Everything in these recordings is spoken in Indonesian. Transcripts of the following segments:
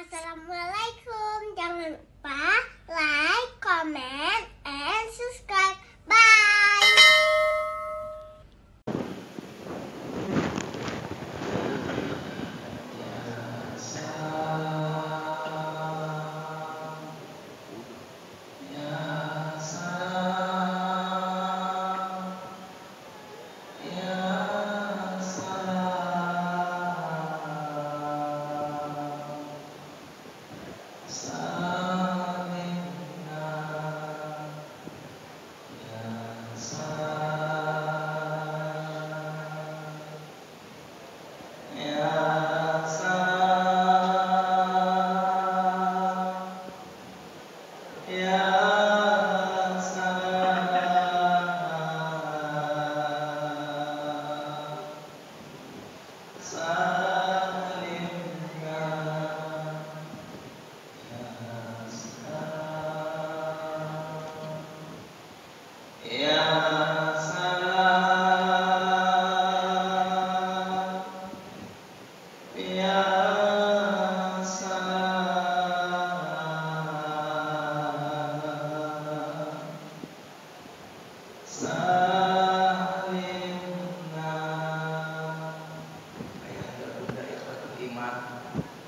Assalamualaikum. Jangan lupa like, comment, and subscribe. Bye.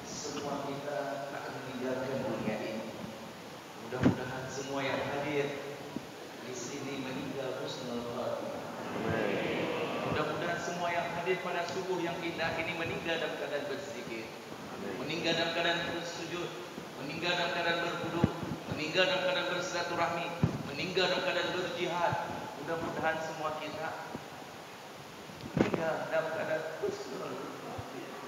Semua kita akan meninggalkan dunia ini. Mudah-mudahan semua yang hadir di sini meninggal husnul khatimah. Mudah-mudahan semua yang hadir pada subuh yang indah ini meninggal dalam keadaan berzikir, meninggal dalam keadaan bersujud, meninggal dalam keadaan berwudu, meninggal dalam keadaan bersilaturahmi, meninggal dalam keadaan berjihad. Mudah-mudahan semua kita meninggal dalam keadaan husnul khatimah.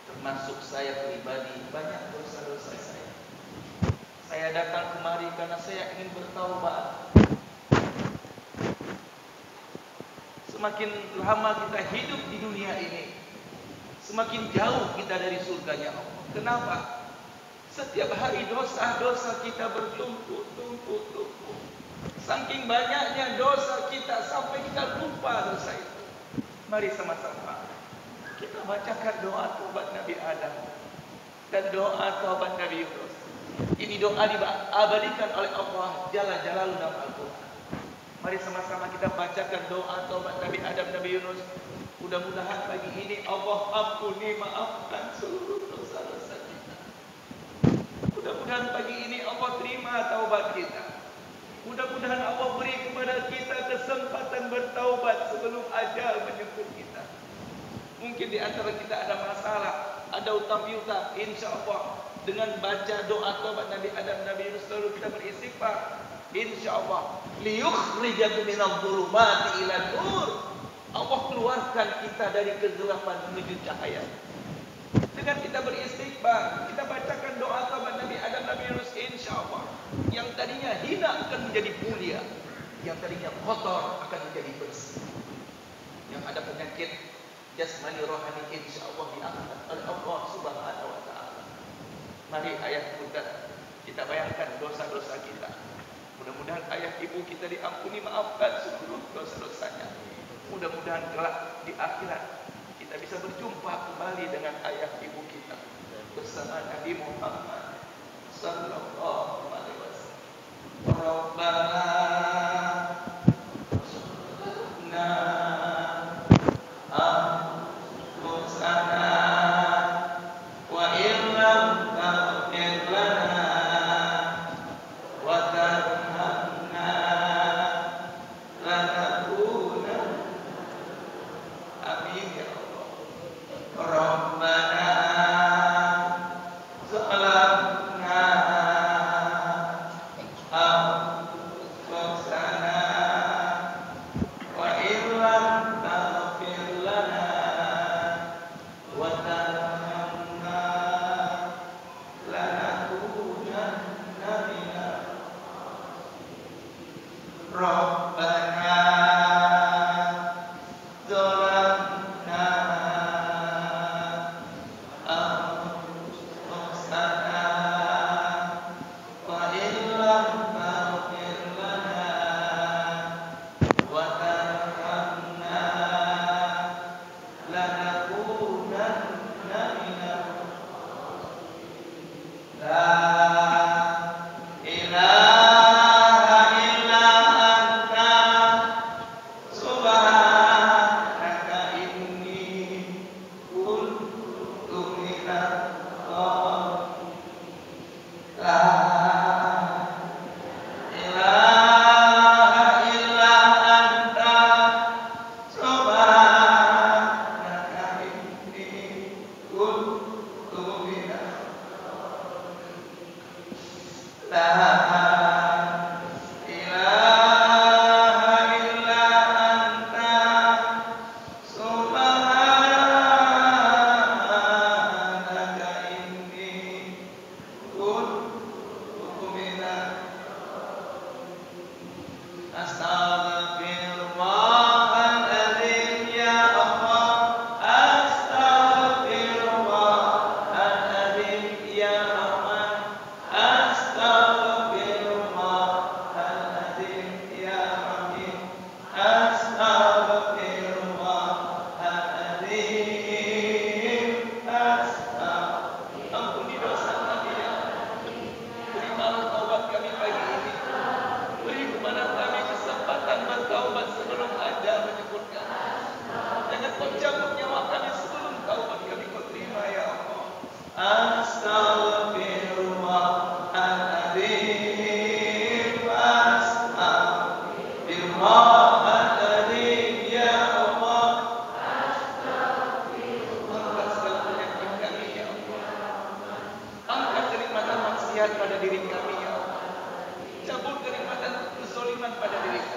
Termasuk saya pribadi, banyak dosa-dosa saya. Saya datang kemari karena saya ingin bertaubat. Semakin lama kita hidup di dunia ini, semakin jauh kita dari surganya Allah. Kenapa? Setiap hari dosa-dosa kita bertumpuk-tumpuk. Saking banyaknya dosa kita sampai kita lupa dosa itu. Mari sama-sama kita bacakan doa taubat Nabi Adam dan doa taubat Nabi Yunus. Ini doa diabadikan oleh Allah Jalla Jalaluhu dalam Al-Quran. Mari sama-sama kita bacakan doa taubat Nabi Adam, Nabi Yunus. Mudah-mudahan pagi ini Allah ampuni, maafkan seluruh dosa-dosa kita. Mudah-mudahan pagi ini Allah terima taubat kita. Mudah-mudahan Allah beri kepada kita kesempatan bertaubat sebelum ajal menjemput kita. Mungkin di antara kita ada masalah, ada utang piutang. Insya Allah dengan baca doa taubat Nabi Adam, Nabi Yunus lalu kita beristighfar. Insya Allah liyukhrijakum minadh dhulumati ila nur. Allah keluarkan kita dari kegelapan menuju cahaya. Dengan kita beristighfar, kita bacakan doa taubat Nabi Adam, Nabi Yunus, insya Allah yang tadinya hina akan menjadi mulia, yang tadinya kotor akan menjadi bersih, yang ada penyakit jasmani rohani insya Allah diangkat oleh Allah Subhanahu wa Ta'ala. Mari ayah bunda kita bayangkan dosa-dosa kita. Mudah-mudahan ayah ibu kita diampuni, maafkan seluruh dosa-dosanya. Mudah-mudahan kelak di akhirat kita bisa berjumpa kembali dengan ayah ibu kita bersama Nabi Muhammad sallallahu alaihi wasallam. Rabbana pada diri kami ya Allah. Cabut kenikmatan kezaliman pada diri kami.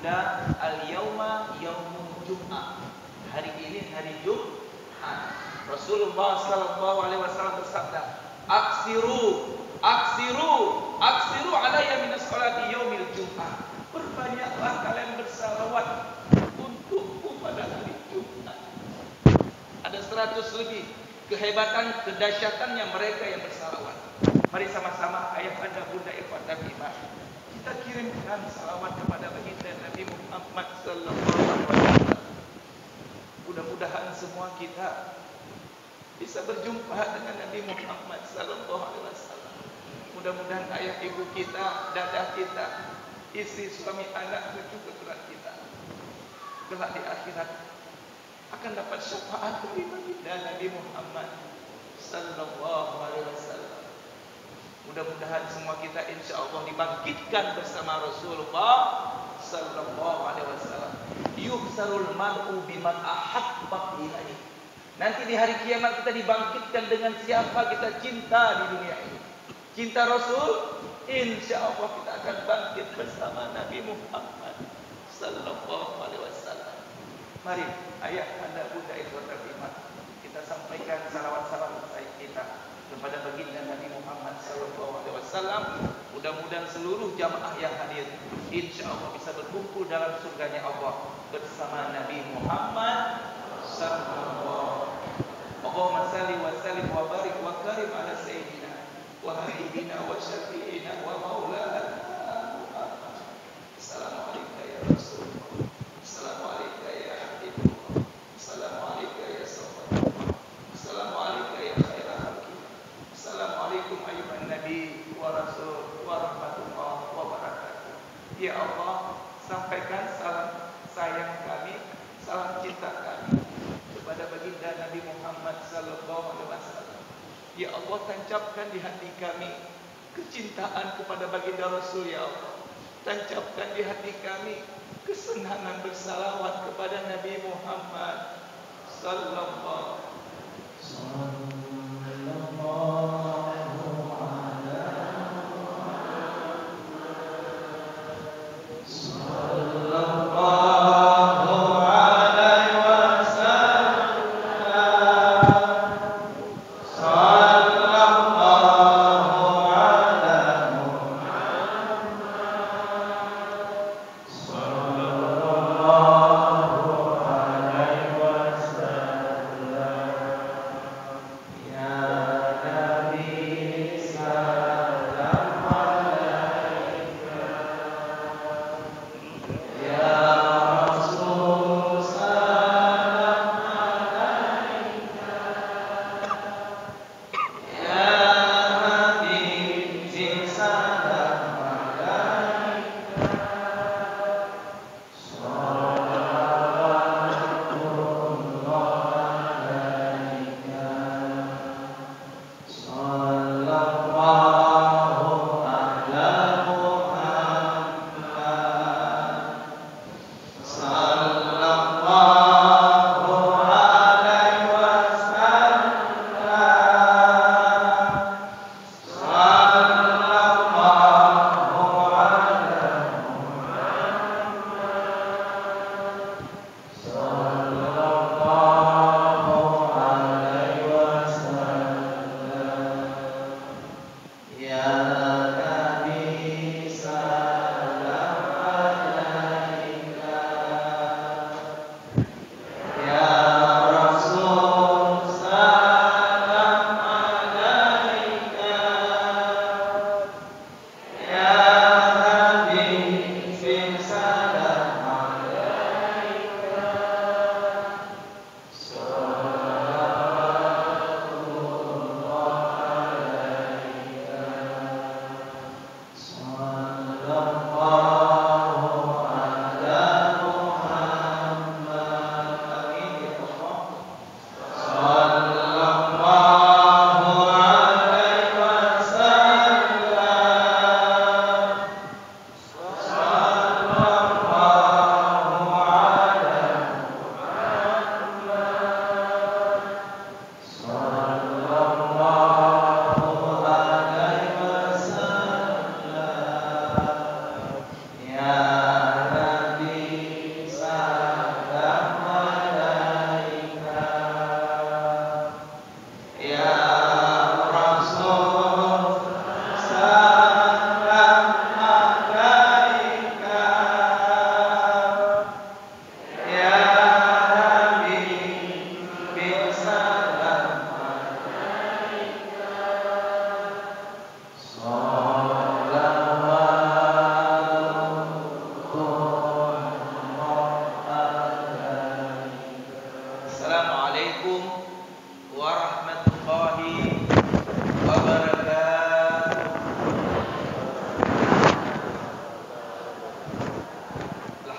Ibunda, al-yauma yaumul jum'ah. Hari ini hari Jumat. Rasulullah sallallahu alaihi wasallam bersabda, "Aksiru, aksiru, aksiru alayya min salati yaumil jum'ah." Perbanyaklah kalian bersalawat untukku pada hari Jumat. Ada 100 lebih kehebatan, kedahsyatannya mereka yang bersalawat. Mari sama-sama ayah anda, bunda, ikhwan dan iman, kita kirimkan salawat kepada baginda Nabi Muhammad sallallahu alaihi wasallam. Mudah-mudahan semua kita bisa berjumpa dengan Nabi Muhammad sallallahu alaihi wasallam. Mudah-mudahan ayah ibu kita, dadah kita, istri, suami, anak, cucu, keturunan kita kelak di akhirat akan dapat syafaat dari baginda Nabi Muhammad sallallahu alaihi wasallam. Mudah-mudahan semua kita insya Allah dibangkitkan bersama Rasulullah sallallahu alaihi wasallam. Yuhsarul mar'u biman ahabba ilaihi. Nanti di hari kiamat kita dibangkitkan dengan siapa kita cinta di dunia ini. Cinta Rasul, insya Allah kita akan bangkit bersama Nabi Muhammad sallallahu alaihi wasallam. Mari ayah, anda, bunda, ikhwan dan iman, kita sampaikan salawat-salawat kita kepada baginda Nabi Muhammad sallallahu alaihi wasallam. Mudah-mudahan seluruh jamaah yang hadir insyaallah bisa berkumpul dalam surganya Allah bersama Nabi Muhammad sallallahu. Allahumma salli wa sallim wa barik wa karim ala sayyidina wa habibina wa syafi'ina wa maulana. Assalamualaikum ya Rasulullah. Assalamualaikum ya Habibullah. Assalamualaikum ya Sayyidina. Assalamualaikum ya khairul khalqi. Assalamualaikum ayuhan nabi wa rasul wa rahmatullahi wa barakatuh. Ya Allah, sampaikan salam sayang kami, salam cinta kami kepada baginda Nabi Muhammad sallallahu alaihi wasallam. Ya Allah, tancapkan di hati kami kecintaan kepada baginda Rasul. Ya Allah, tancapkan di hati kami kesenangan bersalawat kepada Nabi Muhammad sallallahu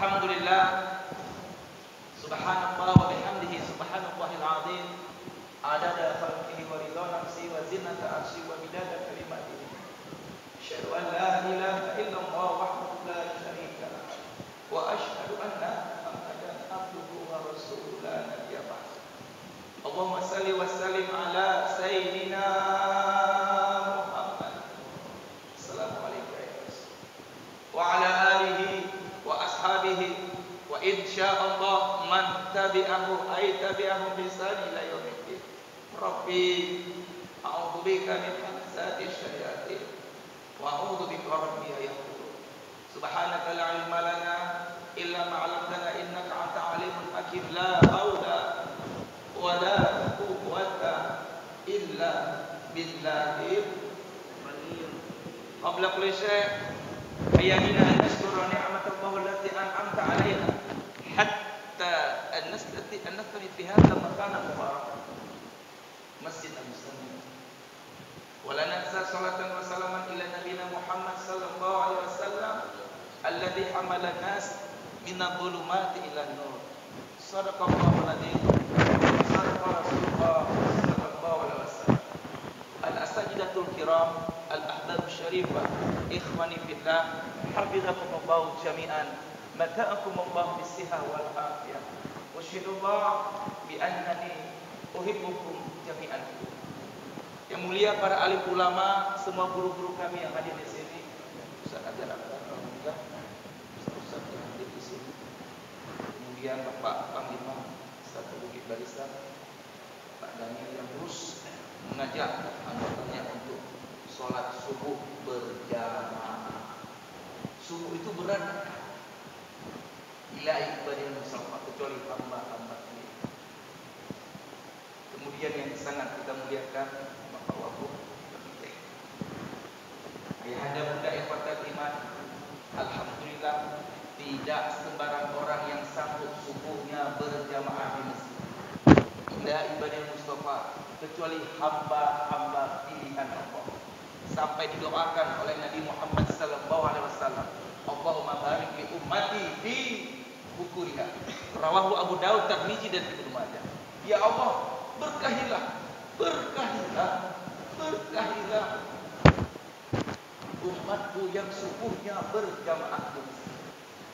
Walhamdulillah, subhanallah wa bihamdihi subhanallahil azim, adada khalqihi wa ridha nafsi wa zinata arsyi wa midada kalimatihi. Asyhadu an la ilaha illallah wahdahu la syarika lah wa asyhadu anna Muhammadan abduhu wa rasuluhu la nabiyya ba'd. Allahumma salli wa sallim ala sayyidina Muhammad. Assalamualaikum ya Rasul. Wa ala alihi wa ashabihi wa insyaallah man tabi'ahu ay tabi'ahu bi ihsan ila yaumiddin. Rabbi a'udzu bika min hamazati syayatin wa a'udzu bika rabbi ya yahdurun. Subhanaka la ilma lana illa ma 'allamtana innaka anta alimul hakim. La haula wa la quwwata illa billahil aliyyil. Qabla kulli syai' hayyina an nashkura ni'matallahi allati an'amta 'alaina hatta an nastati fi hadha makan mubarak masjid al-muslimin. Wa la nansa salatan wa salaman ila nabiyina Muhammad sallallahu alaihi wasallam alladhi hamala an-nas min adh-dhulumati ila an-nur. Sadaqallahu al-'azim. Sadaqa Rasulullah sallallahu alaihi wasallam. Al-asajidatul kiram, al-ahbab syarifah, ikhwani fillah, hafizakumullah jami'an, mata'akumullah bis-sihah wal afiyah. Wa syahidullah bi annani uhibbukum jami'an. Yang mulia para alim ulama, semua guru-guru kami yang hadir di sini, Ustaz Ajar alhamdulillah, Ustaz yang hadir di sini. Kemudian Bapak Panglima Ustaz Bukit Barisan, Pak Daniel yang terus mengajak anggotanya untuk sholat subuh berjamaah. Subuh itu berat. Ila ibadil musafah, kecuali hamba-hamba ini. Kemudian yang sangat kita muliakan Bapak Wagub Ayahanda Bunda ikhwatal iman, alhamdulillah tidak sembarang orang yang sanggup subuhnya berjamaah di masjid. Ila ibadil mustafa, kecuali hamba-hamba pilihan Allah. Sampai didoakan oleh Nabi Muhammad sallallahu alaihi wasallam, Allahumma barik li ummati fi bukuriha. Rawahu Abu Daud, Tirmizi dan Ibnu Majah. Ya Allah, berkahilah, berkahilah, berkahilah umatku yang subuhnya berjamaah di masjid.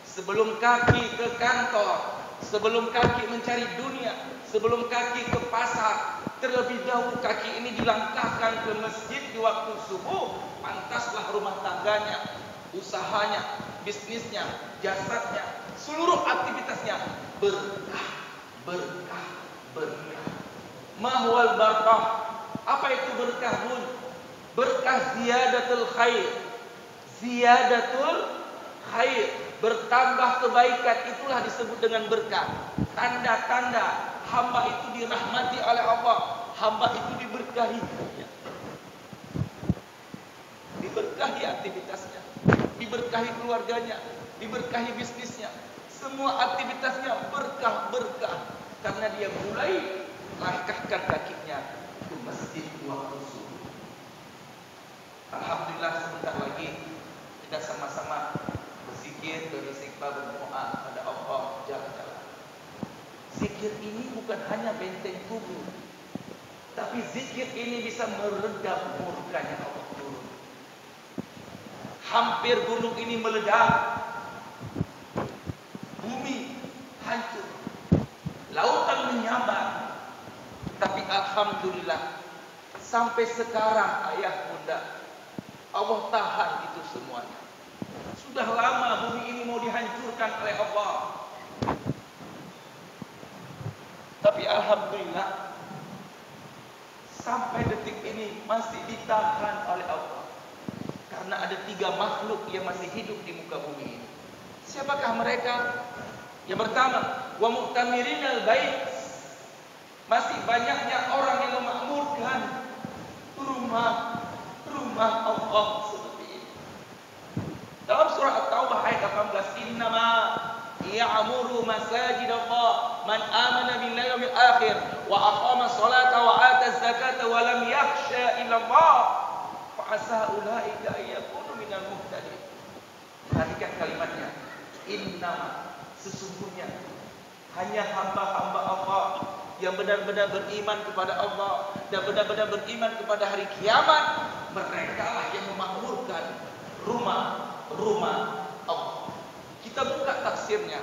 Sebelum kaki ke kantor, sebelum kaki mencari dunia, sebelum kaki ke pasar, terlebih dahulu kaki ini dilangkahkan ke masjid di waktu subuh. Pantaslah rumah tangganya, usahanya, bisnisnya, jasadnya, seluruh aktivitasnya berkah, berkah, berkah. Mahwal barakah. Apa itu berkah, Bun? Berkah ziyadatul khair. Ziyadatul khair, bertambah kebaikan, itulah disebut dengan berkah. Tanda-tanda hamba itu dirahmati oleh Allah, hamba itu diberkahi, diberkahi aktivitasnya, diberkahi keluarganya, diberkahi bisnisnya, semua aktivitasnya berkah-berkah karena dia mulai langkahkan kakinya ke masjid waktu subuh. Alhamdulillah, sebentar lagi kita sama-sama berzikir, beristighfar, berdoa pada Allah Jalla Jalla. Zikir ini bukan hanya benteng tubuh, tapi zikir ini bisa meredam murkanya Allah turun. Hampir gunung ini meledak, bumi hancur, lautan menyambar, tapi alhamdulillah sampai sekarang ayah bunda Allah tahan itu semuanya. Sudah lama bumi ini mau dihancurkan oleh Allah, tapi alhamdulillah sampai detik ini masih ditahan oleh Allah. Karena ada 3 makhluk yang masih hidup di muka bumi ini. Siapakah mereka? Yang pertama, wa mu'tamirinal bait. Masih banyaknya orang yang memakmurkan rumah Allah seperti ini. Dalam surah At-Taubah ayat 18, innama ya'muru masajidallah man amana billahi wal akhir wa aqama sholata wa ata zakata wa lam yakhsha illa Allah fa asa ulaika ayyakunu minal muhtadin. Perhatikan kalimatnya, innama Sesungguhnya hanya hamba-hamba Allah yang benar-benar beriman kepada Allah dan benar-benar beriman kepada hari kiamat, mereka lah yang memakmurkan rumah Allah. Kita buka tafsirnya.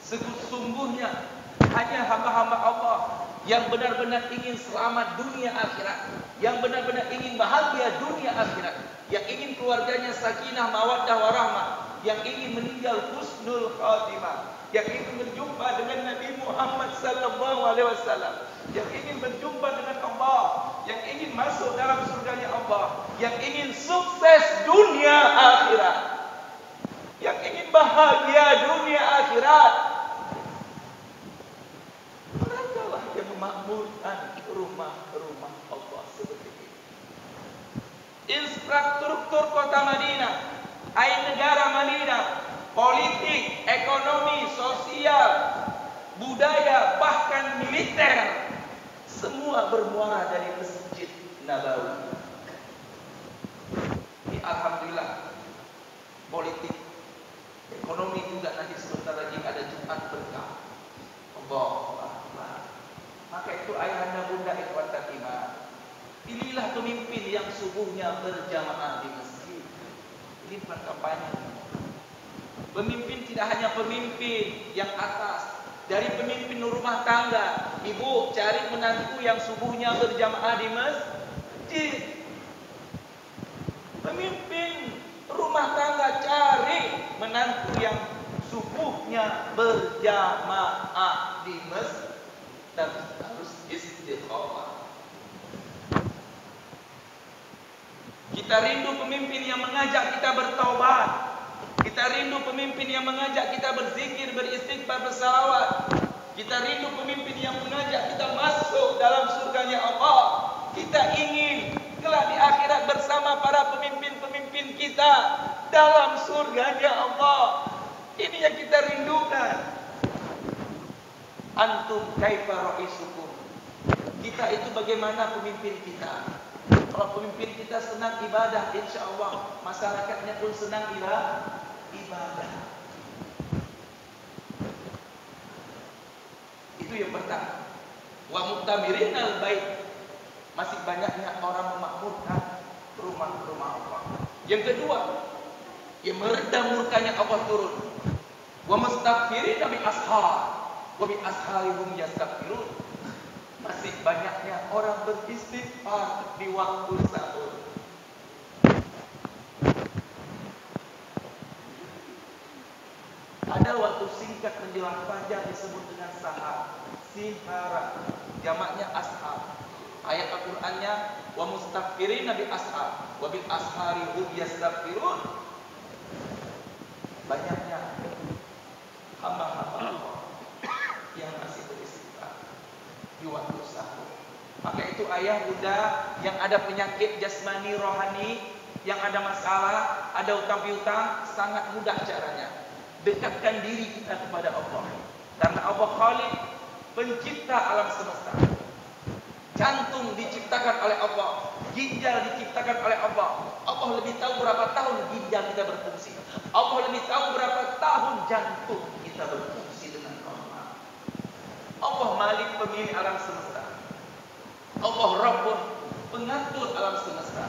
Sesungguhnya hanya hamba-hamba Allah yang benar-benar ingin selamat dunia akhirat, yang benar-benar ingin bahagia dunia akhirat, yang ingin keluarganya sakinah mawaddah warahmah, yang ingin meninggal husnul khatimah, yang ingin berjumpa dengan Nabi Muhammad sallallahu alaihi wasallam, yang ingin berjumpa dengan Allah, yang ingin masuk dalam surganya Allah, yang ingin sukses dunia akhirat, yang ingin bahagia dunia akhirat. Mereka lah yang memakmurkan rumah-rumah Allah seperti ini. Infrastruktur kota Madinah, negara Madinah, politik, ekonomi, sosial, budaya, bahkan militer, semua bermuara dari Masjid Nabawi. Ini alhamdulillah, politik, ekonomi juga nanti sebentar lagi ada Jumat berkah. Allahu Akbar. Maka itu ayahanda bunda ikhwatal iman, pilihlah pemimpin yang subuhnya berjamaah di masjid. Ini bukan kampanye. Pemimpin tidak hanya pemimpin yang atas, dari pemimpin rumah tangga, ibu cari menantu yang subuhnya berjamaah di masjid. Pemimpin rumah tangga cari menantu yang subuhnya berjamaah di masjid dan harus istiqomah. Kita rindu pemimpin yang mengajak kita bertaubat. Kita rindu pemimpin yang mengajak kita berzikir, beristighfar, bersalawat. Kita rindu pemimpin yang mengajak kita masuk dalam surganya Allah. Kita ingin kelak di akhirat bersama para pemimpin-pemimpin kita dalam surganya Allah. Ini yang kita rindukan. Antum kaifa ra'isukum? Kita itu bagaimana pemimpin kita? Kalau pemimpin kita senang ibadah, insya Allah masyarakatnya pun senang ibadah. Itu yang pertama. Wa mu'tamirinal bait, masih banyaknya orang memakmurkan rumah-rumah Allah. Yang kedua, yang meredam murkanya Allah turun. Wa mustaghfirina bi ashar wa bi asharihum yastaghfirun. Masih banyaknya orang beristighfar di waktu sahur. Ada waktu singkat menjelang fajar disebut dengan sahar, sihara, jamaknya ashar. Ayat Al-Qur'annya wa mustaghfirina bi ashar wa bil asharihum yastaghfirun. Banyaknya hamba-hamba Allah yang masih beristighfar di waktu sahur. Maka itu ayah bunda yang ada penyakit jasmani rohani, yang ada masalah, ada utang-piutang, sangat mudah caranya. Dekatkan diri kita kepada Allah. Karena Allah Khaliq, pencipta alam semesta. Jantung diciptakan oleh Allah, ginjal diciptakan oleh Allah. Allah lebih tahu berapa tahun ginjal kita berfungsi. Allah lebih tahu berapa tahun jantung kita berfungsi dengan normal. Allah Malik, pemilik alam semesta. Allah Rabbun, pengatur alam semesta.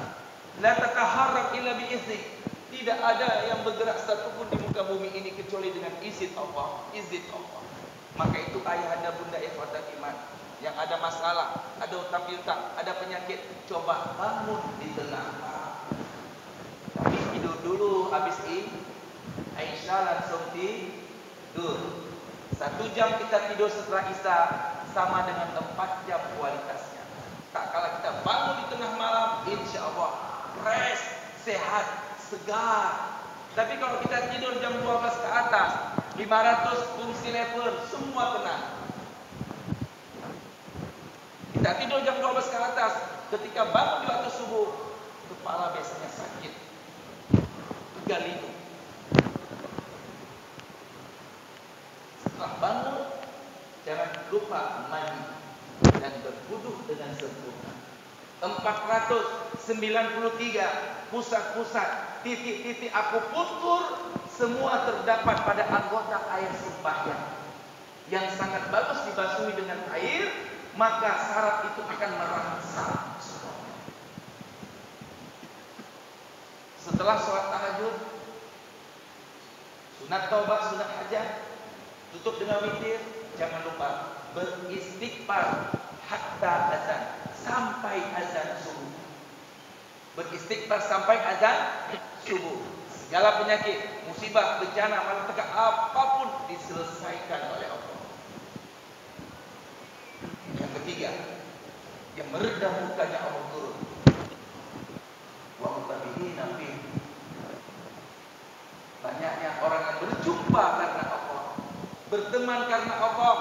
La tataharrak illa bi'izni. Tidak ada yang bergerak satupun di muka bumi ini kecuali dengan izin Allah. Izin Allah. Maka itu ayahanda bunda ikhwatal iman, yang ada masalah, ada utang piutang, ada penyakit, coba bangun di tengah malam. Tapi tidur dulu habis ini. Aisyah langsung tidur. 1 jam kita tidur setelah Isya sama dengan 4 jam kualitasnya. Tak kala kita bangun di tengah malam, insya Allah fresh, sehat, segar. Tapi kalau kita tidur jam 12 ke atas, 500 fungsi lever semua kena. Kita tidur jam 12 ke atas, ketika bangun di waktu subuh, kepala biasanya sakit, pegalinu. Setelah bangun, jangan lupa mandi dan berwudu dengan sempurna. 493 pusat-pusat, titik-titik akupuntur semua terdapat pada anggota air sumpah yang sangat bagus dibasuhi dengan air, maka saraf itu akan merangsang. Setelah sholat tahajud, sunat taubat, sunat hajat, tutup dengan witir, jangan lupa beristighfar hatta azan, sampai azan subuh. Beristighfar sampai azan subuh. Segala penyakit, musibah, bencana, malapetaka apapun diselesaikan oleh Allah. Yang ketiga, yang meredam mukanya Allah turun. Wa mutabihina fi. Banyaknya orang yang berjumpa karena Allah, berteman karena Allah,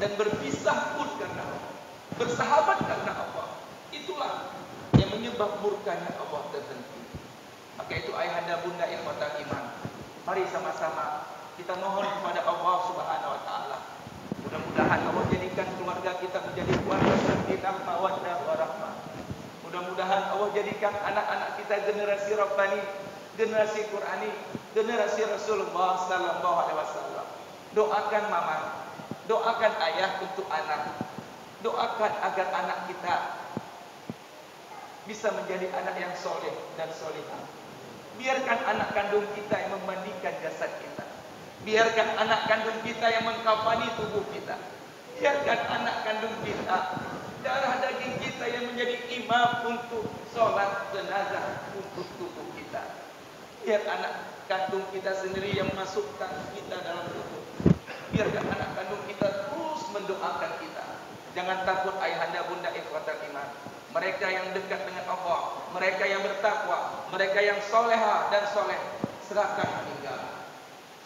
dan berpisah pun karena Allah, bersahabat karena Allah. Itulah yang menyebab murkanya Allah terhenti. Maka itu ayahanda bunda ikhwatal iman, mari sama-sama kita mohon kepada Allah Subhanahu wa taala. Mudah-mudahan Allah jadikan keluarga kita menjadi keluarga sakinah mawaddah warahmah. Mudah-mudahan Allah jadikan anak-anak kita generasi Rabbani, generasi Qurani, generasi Rasulullah sallallahu alaihi wasallam. Doakan mama, doakan ayah untuk anak. Doakan agar anak kita bisa menjadi anak yang soleh dan solehah. Biarkan anak kandung kita yang memandikan jasad kita. Biarkan anak kandung kita yang mengkafani tubuh kita. Biarkan anak kandung kita, darah daging kita yang menjadi imam untuk sholat jenazah untuk tubuh kita. Biar anak kandung kita sendiri yang masukkan kita dalam tubuh. Biarkan anak kandung kita terus mendoakan kita. Jangan takut ayahanda bunda ikhwatal iman. Mereka yang dekat dengan Allah, mereka yang bertakwa, mereka yang soleha dan soleh, silakan meninggal.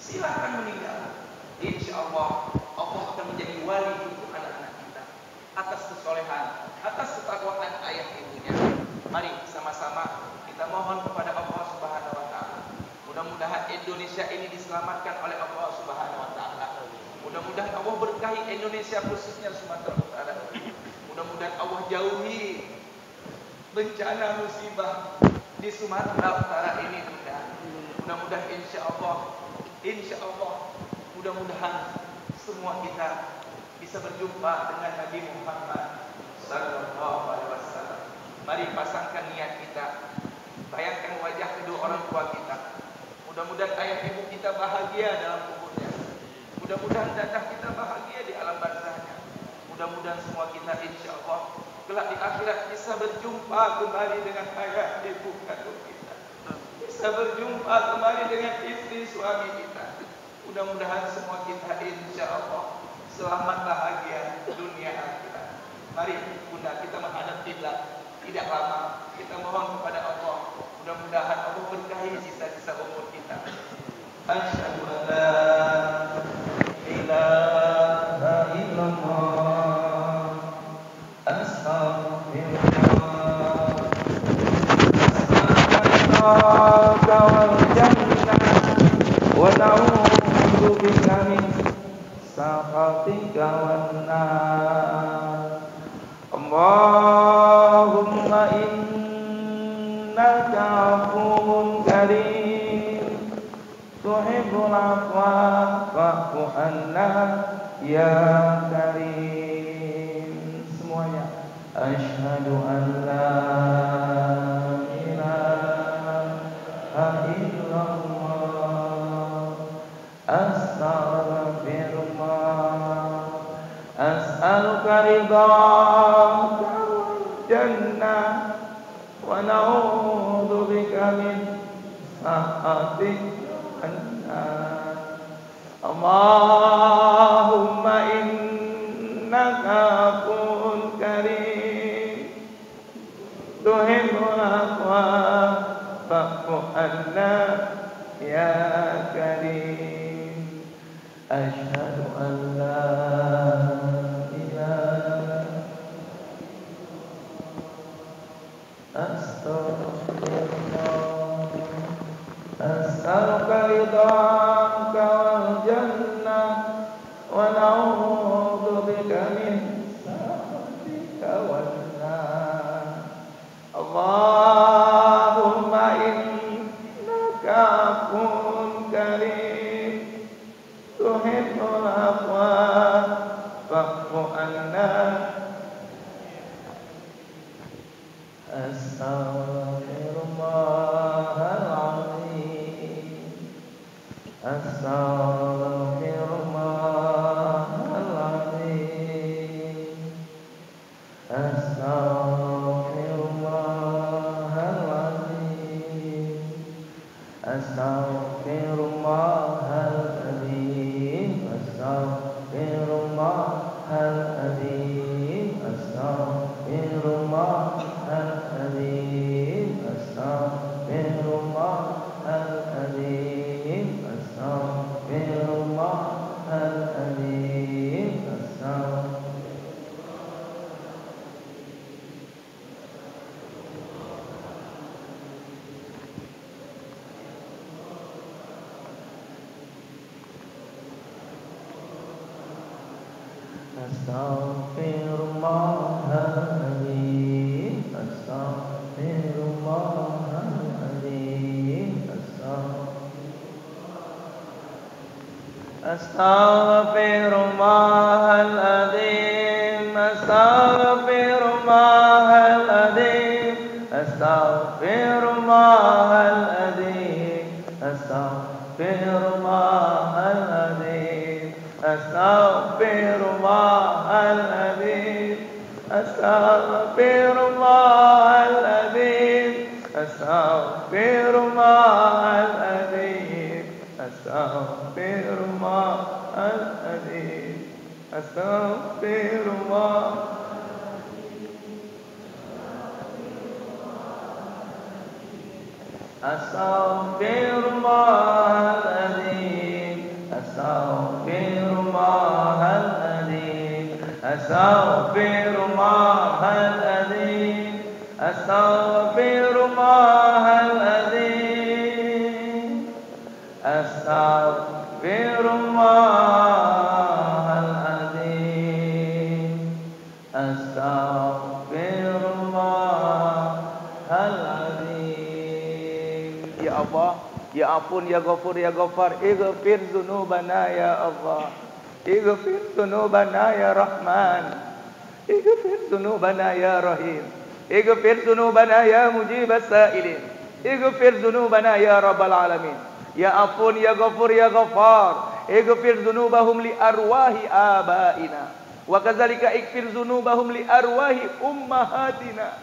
Silakan meninggal. Insya Allah, Allah akan menjadi wali untuk anak-anak kita atas kesolehan, atas ketakwaan ayah ibunya. Mari sama-sama kita mohon kepada Allah Subhanahu wa taala. Mudah-mudahan Indonesia ini diselamatkan oleh Allah Subhanahu wa taala. Mudah-mudahan Allah berkahi Indonesia, khususnya Sumatera Utara. Mudah-mudahan Allah jauhi bencana musibah di Sumatera Utara ini. Mudah-mudahan insya Allah, mudah-mudahan semua kita bisa berjumpa dengan Nabi Muhammad sallallahu alaihi wasallam. Mari pasangkan niat kita, bayangkan wajah kedua orang tua kita. Mudah-mudahan ayah ibu kita bahagia dalam kuburnya. Mudah-mudahan dadah kita bahagia di alam barzahnya. Mudah-mudahan semua kita insya Allah kelak di akhirat bisa berjumpa kembali dengan ayah ibu kandung kita. Bisa berjumpa kembali dengan istri suami kita. Mudah-mudahan semua kita insya Allah selamat bahagia dunia akhirat. Mari bunda kita menghadap kiblat. Tidak lama kita mohon kepada Allah. Mudah-mudahan Allah berkahi sisa-sisa umur kita. Asyhadu an la ilaha illallah. Astaghfirullah. As'aluka wal jannah wa na'udzu bika min sakhatika wan nar. Allahumma innaka afuwwun karim tuhibbul afwa fa'fu anna ya karim. Semuanya asyhadu an la ilaha illallah astaghfirullah as'aluka ridhaka wal jannah wa na'udzu bika min sakhatika an-nar. Allahumma innaka afuwwun karim tuhibbul afwa fa'fu anna ya karim. Asyhadu an la as'aluka ridhaka wal jannah wa na'udzu bika min sakhatika wan nar. Allahumma innaka afuwwun karim tuhibbul afwa Ya ampun, ya ghafur, ya ghafar. Ighfir dzunubana ya Allah. Ighfir dzunubana ya Rahman. Ighfir dzunubana ya Rahim. Ighfir dzunubana ya mujibas sa'ilin. Ighfir dzunubana ya Rabbal alamin. Ya ampun, ya ghafur, ya ghafar. Ighfir dzunubahum li arwahi abaina. Wa kadzalika ighfir dzunubahum li arwahi ummahatina.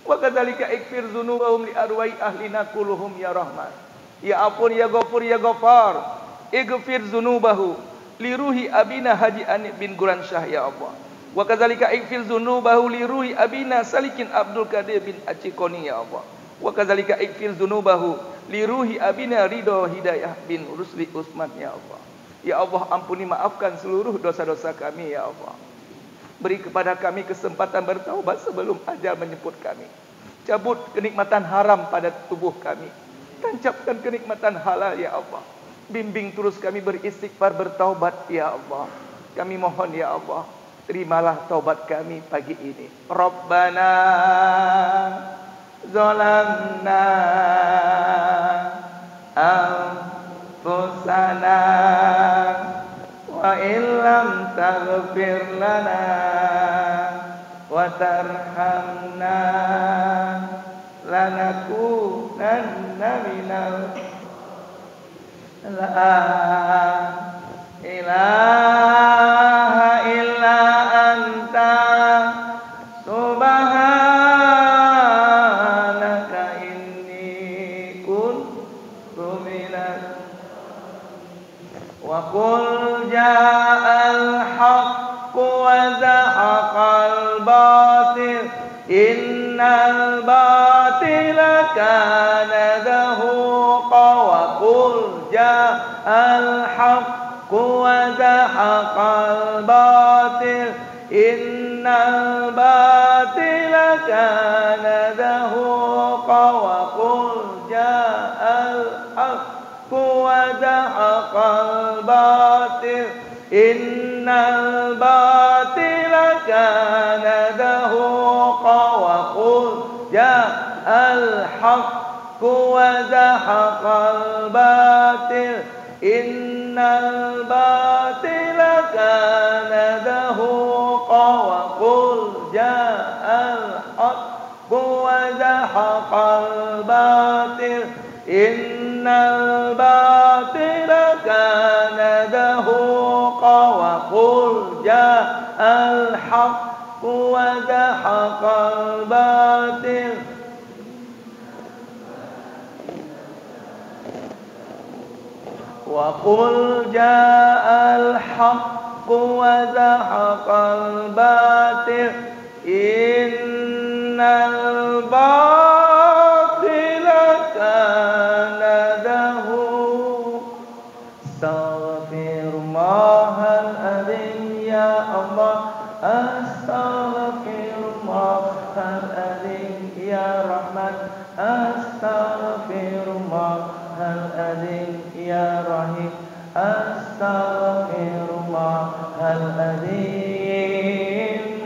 Wa kadzalika ighfir dzunubahum li arwahi ahlina kulluhum ya Rahman. Ya ampun, ya ghafur, ya ghafar. Ighfir dzunubahu li ruhi abina Haji Anip bin Guransyah ya Allah. Wa kadzalika ighfir dzunubahu li ruhi abina Salikin Abdul Qadir bin Acikoni ya Allah. Wa kadzalika ighfir dzunubahu li ruhi abina Ridho Hidayah bin Rusli Utsman ya Allah. Ya Allah, ampuni, maafkan seluruh dosa-dosa kami ya Allah. Beri kepada kami kesempatan bertaubat sebelum ajal menjemput kami. Cabut kenikmatan haram pada tubuh kami. Tancapkan kenikmatan halal ya Allah. Bimbing terus kami beristighfar, bertaubat ya Allah. Kami mohon ya Allah, terimalah taubat kami pagi ini. Rabbana zalamna anfusana wa illam taghfir lana wa tarhamna lanakunanna minal la ilaha illa anta subhanaka inni kuntu minaz wa qul ja'al haqqu wa zahaqal batil innal batila kana zahuqa wa qul ja'al haqqu wa zahaqal batil innal batila kana zahuqa wa qul ja'al haqqu wa zahaqal batil innal batila kana zahuqa wa qul ja'al haqqu wa zahaqal batil innal batila kana zahuqa wa qul ja'al haqqu wa zahaqal batil innal batila kana ندهوق وقل جاء الحق وزهق الباطل وقل جاء الحق وزهق الباطل إن الباطل كان زهوقا أستغفر الله العظيم يا الله أستغفر الله العظيم يا رحمن أستغفر الله العظيم يا رحيم أستغفر الله العظيم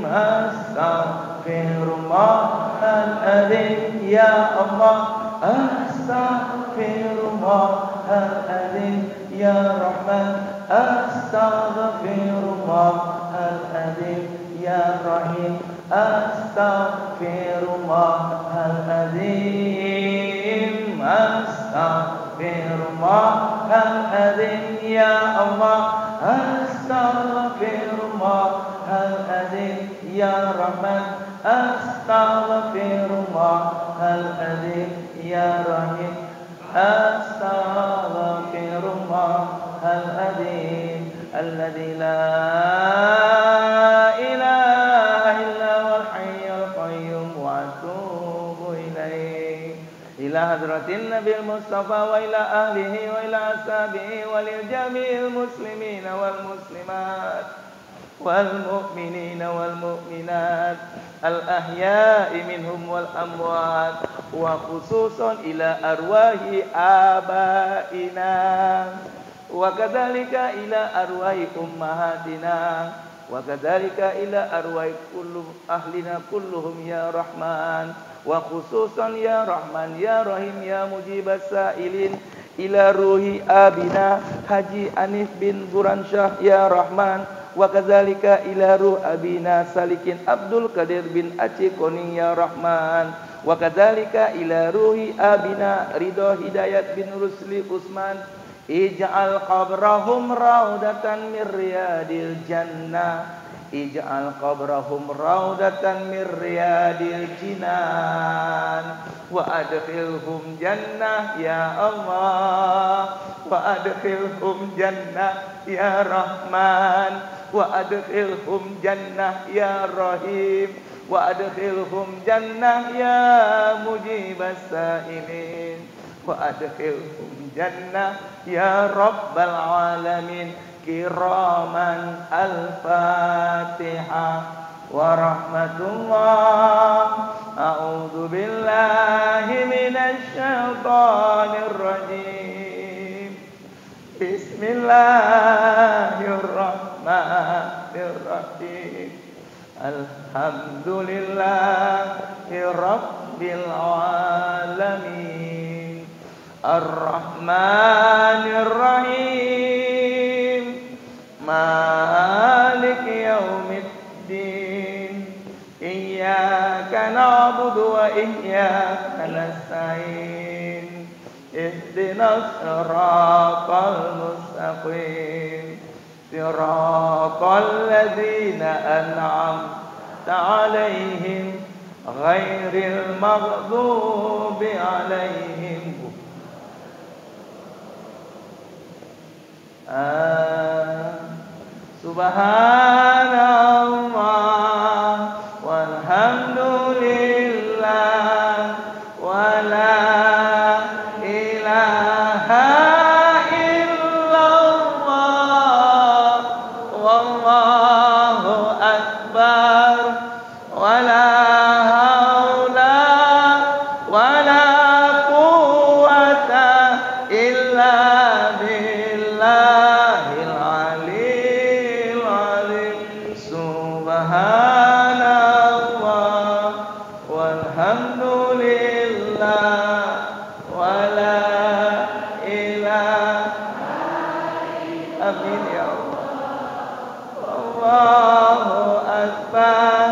أستغفر الله العظيم يا الله أستغفر الله العظيم يا رحمن أستغفر الله العظيم يا رحيم أستغفر الله العظيم أستغفر الله العظيم يا الله أستغفر الله العظيم يا رحمن أستغفر الله العظيم يا رحيم أستغفر الله العظيم الذي لا إله إلا هو الحي القيوم وأتوب إليه إلى حضرة النبي المصطفى وإلى أهله وإلى أصحابه ولجميع المسلمين والمسلمات والمؤمنين والمؤمنات الأحياء منهم والأموات وخصوصا إلى أرواح آبائنا وكذلك إلى أرواح أمهاتنا وكذلك إلى أرواح كل أهلنا كلهم يا رحمن وخصوصا يا رحمن يا رحيم يا مجيب السائلين إلى روح أبينا حجي أنيف بن برانشاه يا رحمن وكذلك إلى روح أبينا سالكين عبد القادر بن أتي كونين يا رحمن وكذلك إلى روح أبينا رضا هداية بن رسلي عثمان اجعل قبرهم روضة من رياض الجنة اجعل قبرهم روضة من رياض الجنان وأدخلهم جنة يا الله وأدخلهم جنة يا رحمن وأدخلهم جنة يا رحيم وأدخلهم جنة يا مجيب السائلين وأدخلهم جنة يا رب العالمين كراما الفاتحة ورحمة الله أعوذ بالله من الشيطان الرجيم بسم الله الرحمن الرحيم الحمد لله رب العالمين الرحمن الرحيم مالك يوم الدين إياك نعبد وإياك نستعين اهدنا الصراط المستقيم صراط الذين أنعمت عليهم غير المغضوب عليهم Subhanallah walhamdulillah wala ilaha illallah wallahu akbar wala haula wala quwwata illa billahil aliyil azim. Subhanallah walhamdulillah wala ilaha amin ya Allah. Allahu akbar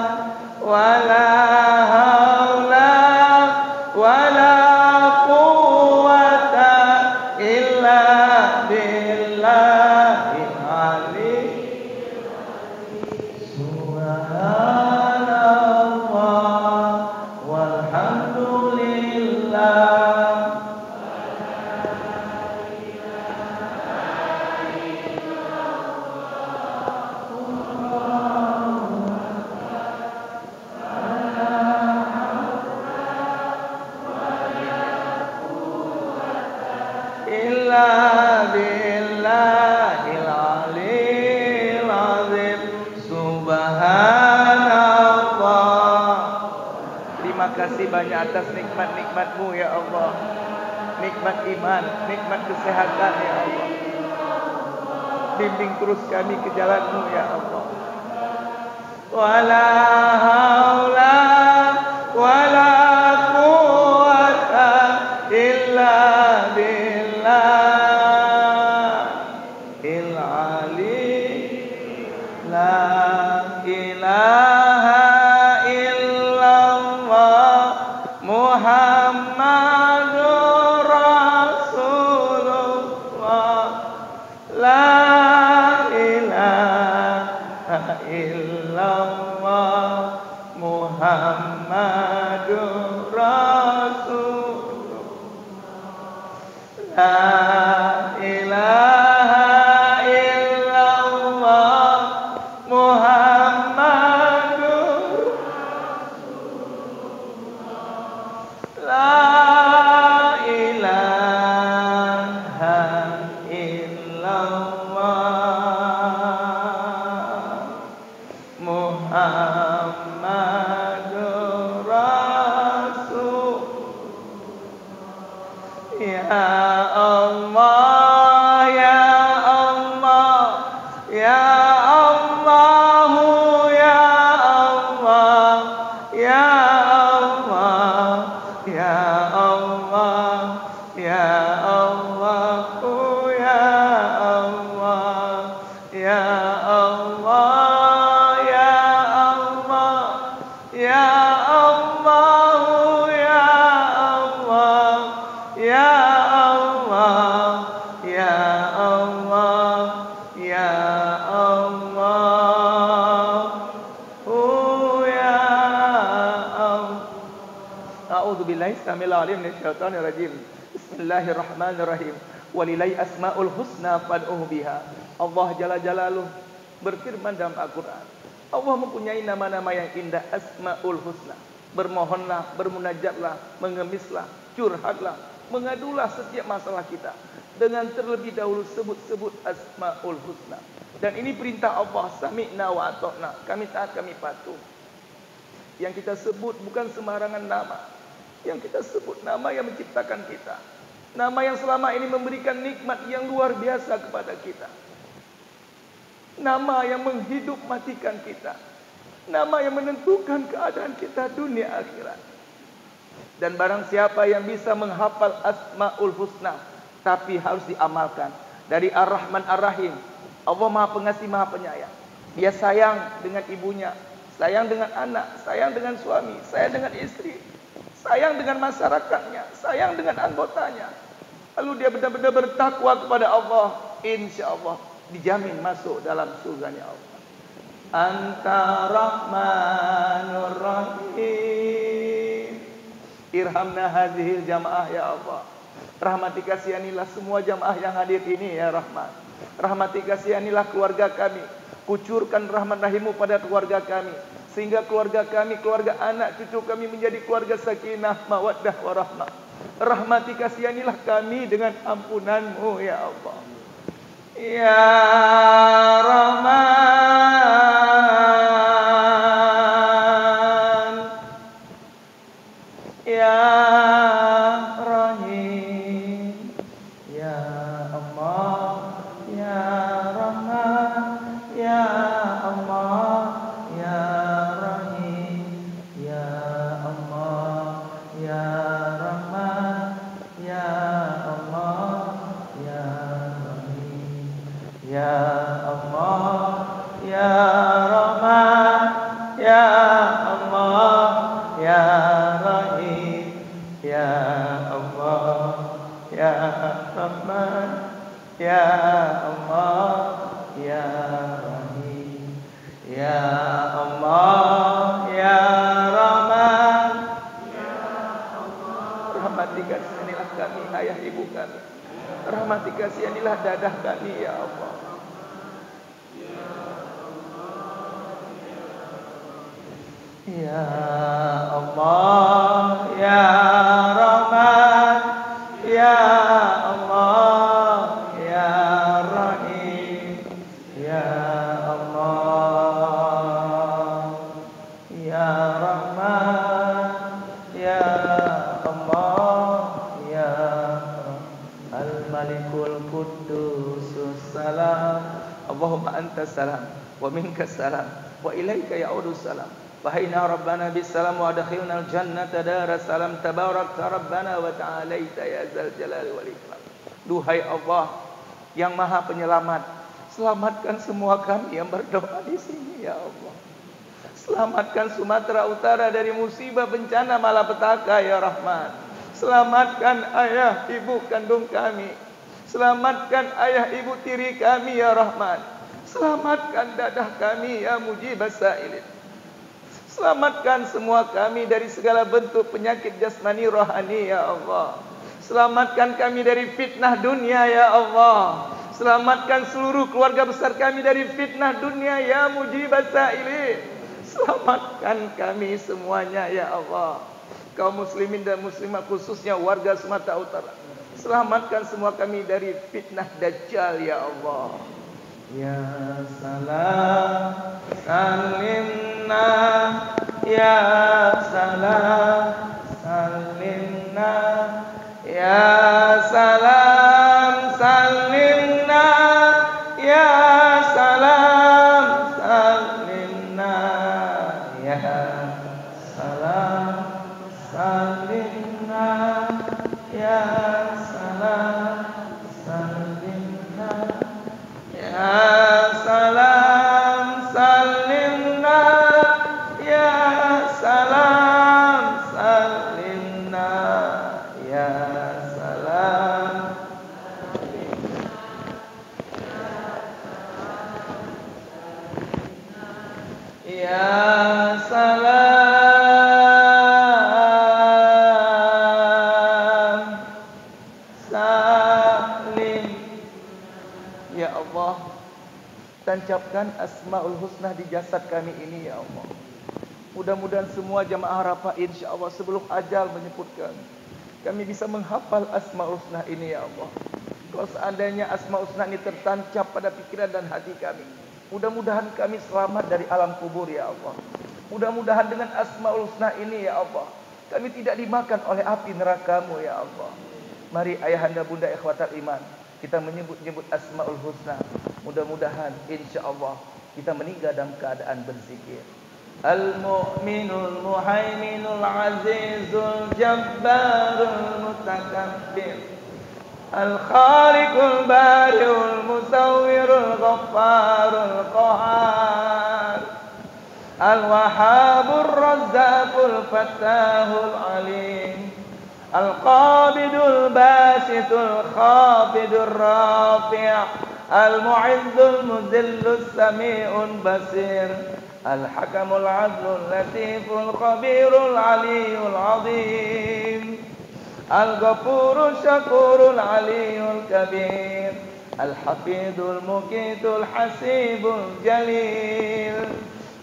wala haula wala quwwata illa billah hambanya atas nikmat-nikmat-Mu ya Allah. Nikmat iman, nikmat kesehatan ya Allah. Bimbing terus kami ke jalan-Mu ya Allah. Wala haula wala quwwata illa billahil ali. La ilaha illallah Muhammadur Rasulullah. La ilaha illallah Muhammadur Rasulullah. La ilaha illallah Muhammadur. La ilaha illallah Muhammadur Rasul. Ya Allah, ya Allah, ya Allah, ya Allah, ya Allah, ya Allah, ya Allah, ya Allah, ya Allah, ya Allah, ya Allah, ya Allah, ya Allah, ya Allah, ya Allah, ya Allah. A'udzu billahi samil alim minasyaitonir rajim. Bismillahirrahmanirrahim. Walillahi asmaul husna fad'uhu biha. Allah jalla jalaluh berfirman dalam Al-Qur'an. Allah mempunyai nama-nama yang indah, asmaul husna. Bermohonlah, bermunajatlah, mengemislah, curhatlah, mengadulah setiap masalah kita dengan terlebih dahulu sebut-sebut asmaul husna. Dan ini perintah Allah, sami'na wa ata'na. Kami taat, kami patuh. Yang kita sebut bukan sembarangan nama. Yang kita sebut nama yang menciptakan kita. Nama yang selama ini memberikan nikmat yang luar biasa kepada kita. Nama yang menghidup matikan kita. Nama yang menentukan keadaan kita dunia akhirat. Dan barang siapa yang bisa menghafal asmaul husna, tapi harus diamalkan. Dari Ar-Rahman Ar-Rahim. Allah Maha Pengasih, Maha Penyayang. Dia sayang dengan ibunya, sayang dengan anak, sayang dengan suami, sayang dengan istri, sayang dengan masyarakatnya, sayang dengan anggotanya. Lalu dia benar-benar bertakwa kepada Allah, insya Allah dijamin masuk dalam surganya Allah. Anta Rahmanur Rahim. Irhamna hadhil jamaah ya Allah. Rahmati kasihanilah semua jamaah yang hadir ini ya Rahman. Rahmati kasihanilah keluarga kami. Kucurkan rahmat rahimu pada keluarga kami, sehingga keluarga kami, keluarga anak cucu kami menjadi keluarga sakinah, mawaddah, warahmah. Rahmati kasihanilah kami dengan ampunanmu ya Allah. Ya Rahman, ya Rahim, ya Allah, ya Rahman, ya Allah, ya Rahim, ya Allah, ya Rahman, ya Allah, ya Rahim, ya Allah, ya Rahman, ya Allah, ya Rahim, ya Allah, ya Rahman, ya Allah, ya Rahim, ya Allah, ya Rahman, ya Allah. Rahmati kasihanilah kami, ayah ibu kami. Rahmati kasihanilah dadah kami ya Allah. Ya Allah, ya Rahman, ya Allah, ya Rahim, ya Allah, ya Rahman, ya Allahumma antas salam wa minkas salam wa ilaika ya'udus salam. Fahaina rabbana bisalam wa adkhilna al-jannata daras salam tabarakta rabbana wa ta'alaita ya zal jalali wal ikram. Duhai Allah yang Maha Penyelamat, selamatkan semua kami yang berdoa di sini ya Allah. Selamatkan Sumatera Utara dari musibah bencana malapetaka ya Rahman. Selamatkan ayah ibu kandung kami. Selamatkan ayah ibu tiri kami ya Rahman. Selamatkan dadah kami ya Mujibas Sa'ilin. Selamatkan semua kami dari segala bentuk penyakit jasmani rohani ya Allah. Selamatkan kami dari fitnah dunia ya Allah. Selamatkan seluruh keluarga besar kami dari fitnah dunia ya Mujibas Sa'ilin. Selamatkan kami semuanya ya Allah. Kaum muslimin dan muslimah khususnya warga Sumatera Utara. Selamatkan semua kami dari fitnah Dajjal ya Allah. Ya salam salimna, ya salam salimna, ya salam salimna, ya salam salimna, ya salam salimna, ya salam salimna, ya salam salimna, ya salam salimna, ya salam. Ya salam salim. Ya Allah, tancapkan Asmaul Husna di jasad kami ini ya Allah. Mudah-mudahan semua jamaah Arafah insya Allah sebelum ajal menyebutkan kami bisa menghafal Asmaul Husna ini ya Allah. Kalau seandainya Asmaul Husna ini tertancap pada pikiran dan hati kami, mudah-mudahan kami selamat dari alam kubur ya Allah. Mudah-mudahan dengan Asmaul Husna ini ya Allah, kami tidak dimakan oleh api neraka-Mu ya Allah. Mari ayahanda bunda ikhwatal iman, kita menyebut-nyebut Asmaul Husna. Mudah-mudahan insya Allah kita meninggal dalam keadaan berzikir. Al-Mu'minul Muhaiminul Azizul Jabbarul Mutakabbir, Al-Khaliqul Bari'ul Musawwirul Ghaffarul Qahhar, Al-Wahhabur Razzaqul Fattahul Alim, Al-Qabidul Basitul Khafidur Rafi', Al-Mu'izzul Muzillus Sami'un Basir, Al-Hakamul Adlul Latiful Khabirul Aliyul Azim, Al-Ghafurul Syakurul Aliyul Kabir, Al-Hafidul Muqitul Hasibul Jalil,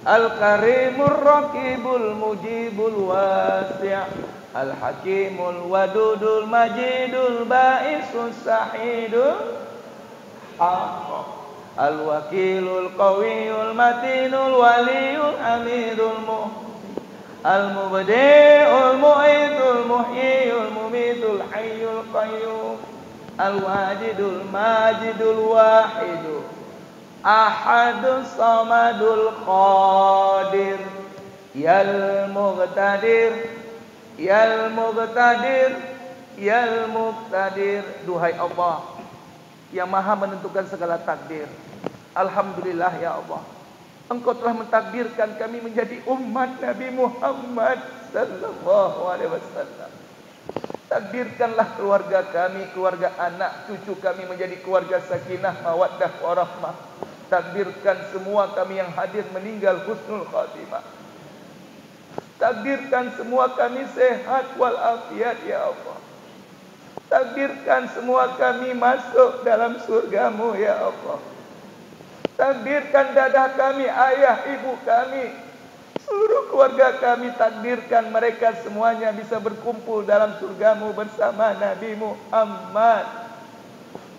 Al-Karimul Raqibul Mujibul Wasi', Al-Hakimul Wadudul Majidul Ba'isus Sahidul Haqq, Al-Wakilul Qawiyul Matinul Waliyul Hamidul Muhdi, Al-Mubdi'ul Mu'itul Muhyiyul Mumitul Hayyul Qayyum, Al-Wajidul Majidul Wahidul Ahadus Samadul Qadir, Yal Muqtadir, Yal Muqtadir, Yal Muqtadir. Duhai Allah yang maha menentukan segala takdir, alhamdulillah ya Allah, Engkau telah mentakdirkan kami menjadi umat Nabi Muhammad sallallahu alaihi wasallam. Takdirkanlah keluarga kami, keluarga anak cucu kami menjadi keluarga sakinah mawaddah warahmah. Takdirkan semua kami yang hadir meninggal husnul khatimah. Takdirkan semua kami sehat walafiat ya Allah. Takdirkan semua kami masuk dalam surga-Mu ya Allah. Takdirkan dadah kami, ayah ibu kami, seluruh keluarga kami, takdirkan mereka semuanya bisa berkumpul dalam surga-Mu bersama Nabi Muhammad.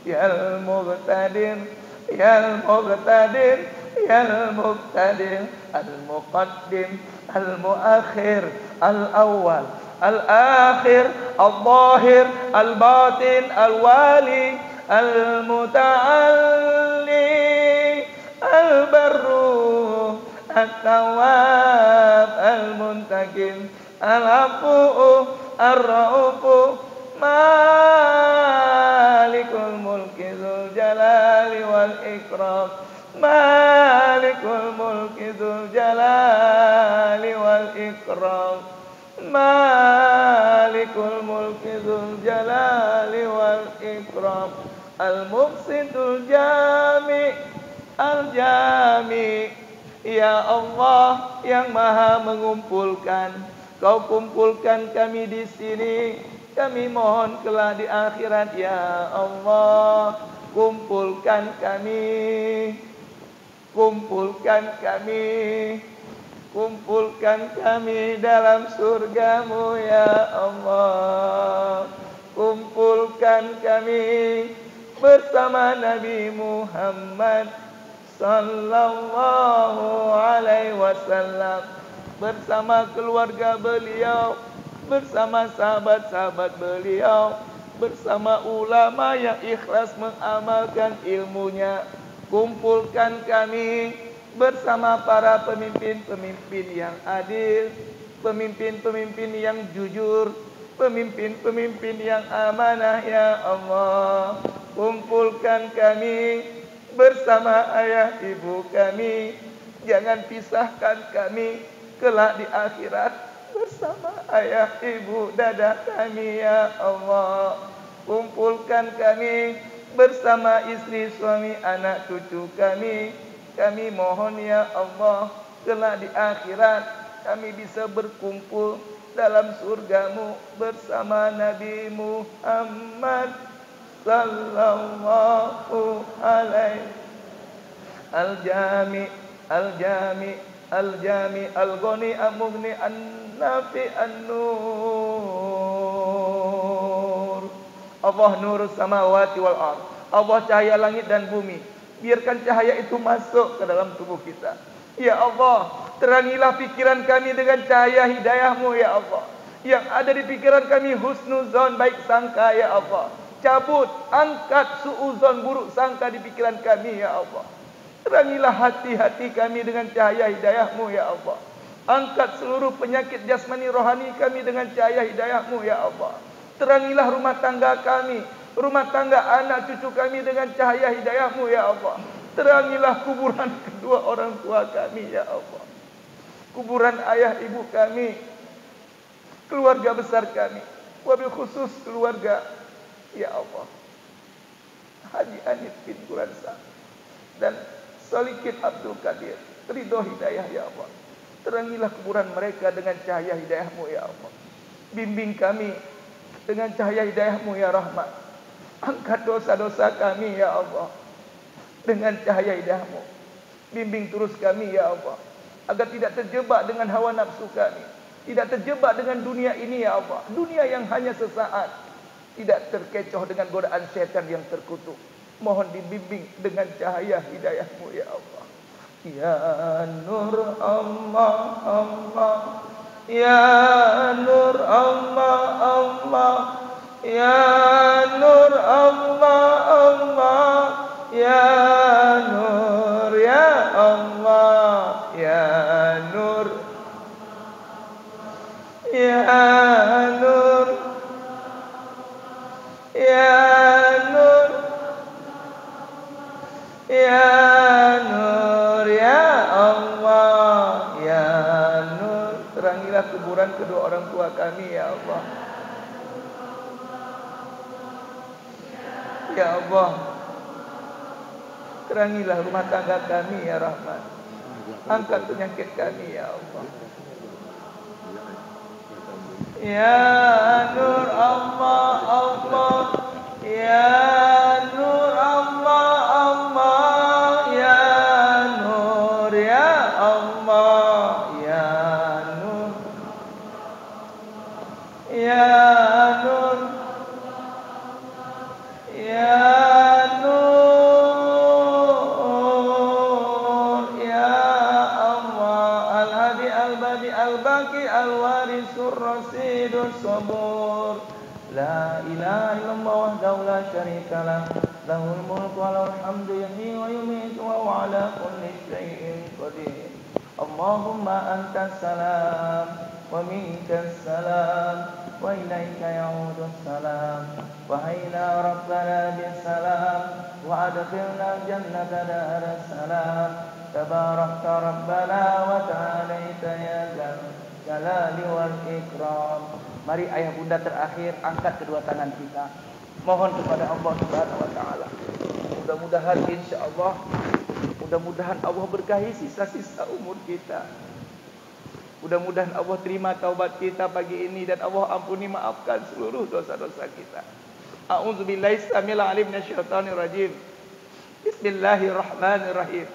Yal Muqtadir, Yal Muqtadir, Yal Muqtadir, Al-Muqaddim, Al-Muakhir, Al-Awwal, Al-Akhir, Al-Zahir, Al-Batin, Al-Wali, Al-Muta'alli, At-Tawwab Al-Muntakim Al-Afu Ar-Ra'ufu Malikul Mulki Dzul Jalali wal Ikram Malikul Mulki Dzul Jalali wal Ikram Malikul Mulki Dzul Jalali wal Ikram Al-Muqsitul Jami Al-Jami. Ya Allah yang maha mengumpulkan, Kau kumpulkan kami di sini. Kami mohon kelak di akhirat ya Allah, kumpulkan kami, kumpulkan kami, kumpulkan kami dalam surgamu ya Allah. Kumpulkan kami bersama Nabi Muhammad sallallahu alaihi wasallam, bersama keluarga beliau, bersama sahabat-sahabat beliau, bersama ulama yang ikhlas mengamalkan ilmunya. Kumpulkan kami bersama para pemimpin-pemimpin yang adil, pemimpin-pemimpin yang jujur, pemimpin-pemimpin yang amanah ya Allah. Kumpulkan kami bersama ayah ibu kami. Jangan pisahkan kami kelak di akhirat bersama ayah ibu dada kami ya Allah. Kumpulkan kami bersama istri suami anak cucu kami. Kami mohon ya Allah kelak di akhirat kami bisa berkumpul dalam surgamu bersama Nabi Muhammad sallallahu alaihi al-jami al-jami al-jami al-ghani al-mughni an-nafi an-nur. Allah nurus samawati wal ardh. Allah cahaya langit dan bumi. Biarkan cahaya itu masuk ke dalam tubuh kita. Ya Allah, terangilah pikiran kami dengan cahaya hidayah-Mu ya Allah. Yang ada di pikiran kami husnuzon, baik sangka ya Allah. Cabut, angkat suuzon, buruk sangka di pikiran kami ya Allah. Terangilah hati-hati kami dengan cahaya hidayah-Mu ya Allah. Angkat seluruh penyakit jasmani rohani kami dengan cahaya hidayah-Mu ya Allah. Terangilah rumah tangga kami, rumah tangga anak cucu kami dengan cahaya hidayah-Mu ya Allah. Terangilah kuburan kedua orang tua kami ya Allah. Kuburan ayah ibu kami, keluarga besar kami, wabil khusus keluarga ya Allah Haji Anif bin Quransa dan Solikin Abdul Qadir, ridho hidayah ya Allah. Terangilah kuburan mereka dengan cahaya hidayah-Mu ya Allah. Bimbing kami dengan cahaya hidayah-Mu ya Rahman. Angkat dosa-dosa kami ya Allah dengan cahaya hidayah-Mu. Bimbing terus kami ya Allah, agar tidak terjebak dengan hawa nafsu kami, tidak terjebak dengan dunia ini ya Allah, dunia yang hanya sesaat, tidak terkecoh dengan godaan syaitan yang terkutuk. Mohon dibimbing dengan cahaya hidayah-Mu ya Allah. Ya Nur Allah Allah, Ya Nur Allah Allah, Ya Nur Allah Allah, Ya Nur ya Allah, Ya Nur, Ya Nur, Ya Nur, Ya Nur ya Allah, Ya Nur. Terangilah kuburan kedua orang tua kami ya Allah. Ya Allah, terangilah rumah tangga kami ya Rahman. Angkat penyakit kami ya Allah. Ya Nur Allah Allah, Ya Nur Allah Allah, Ya Nur ya Allah, Ya Nur, Ya Nur, Ya Nur ya Allah. Al-Hadi Al-Badi Al-Baqi Al-Warisur Rasidus Sabur. La ilaha illallah wahdahu la syarikalah, lahul mulku wa lahul hamdu, yuhyi wa yumiitu wa huwa ala kulli syai'in qadir. Allahumma antas salam wa minkas salam wa ilaika ya'udus salam. Wahayna rabbana bisalam wa adkhilna jannata daras salam. Tabarakta rabbana wa ta'alaita ya jalali wal ikram. Mari ayah bunda terakhir angkat kedua tangan kita. Mohon kepada Allah Subhanahu wa taala. Mudah-mudahan insyaallah, mudah-mudahan Allah berkahi sisa-sisa umur kita. Mudah-mudahan Allah terima taubat kita pagi ini dan Allah ampuni maafkan seluruh dosa-dosa kita. A'udzubillahi samil alim minasyaitonir rajim. Bismillahirrahmanirrahim.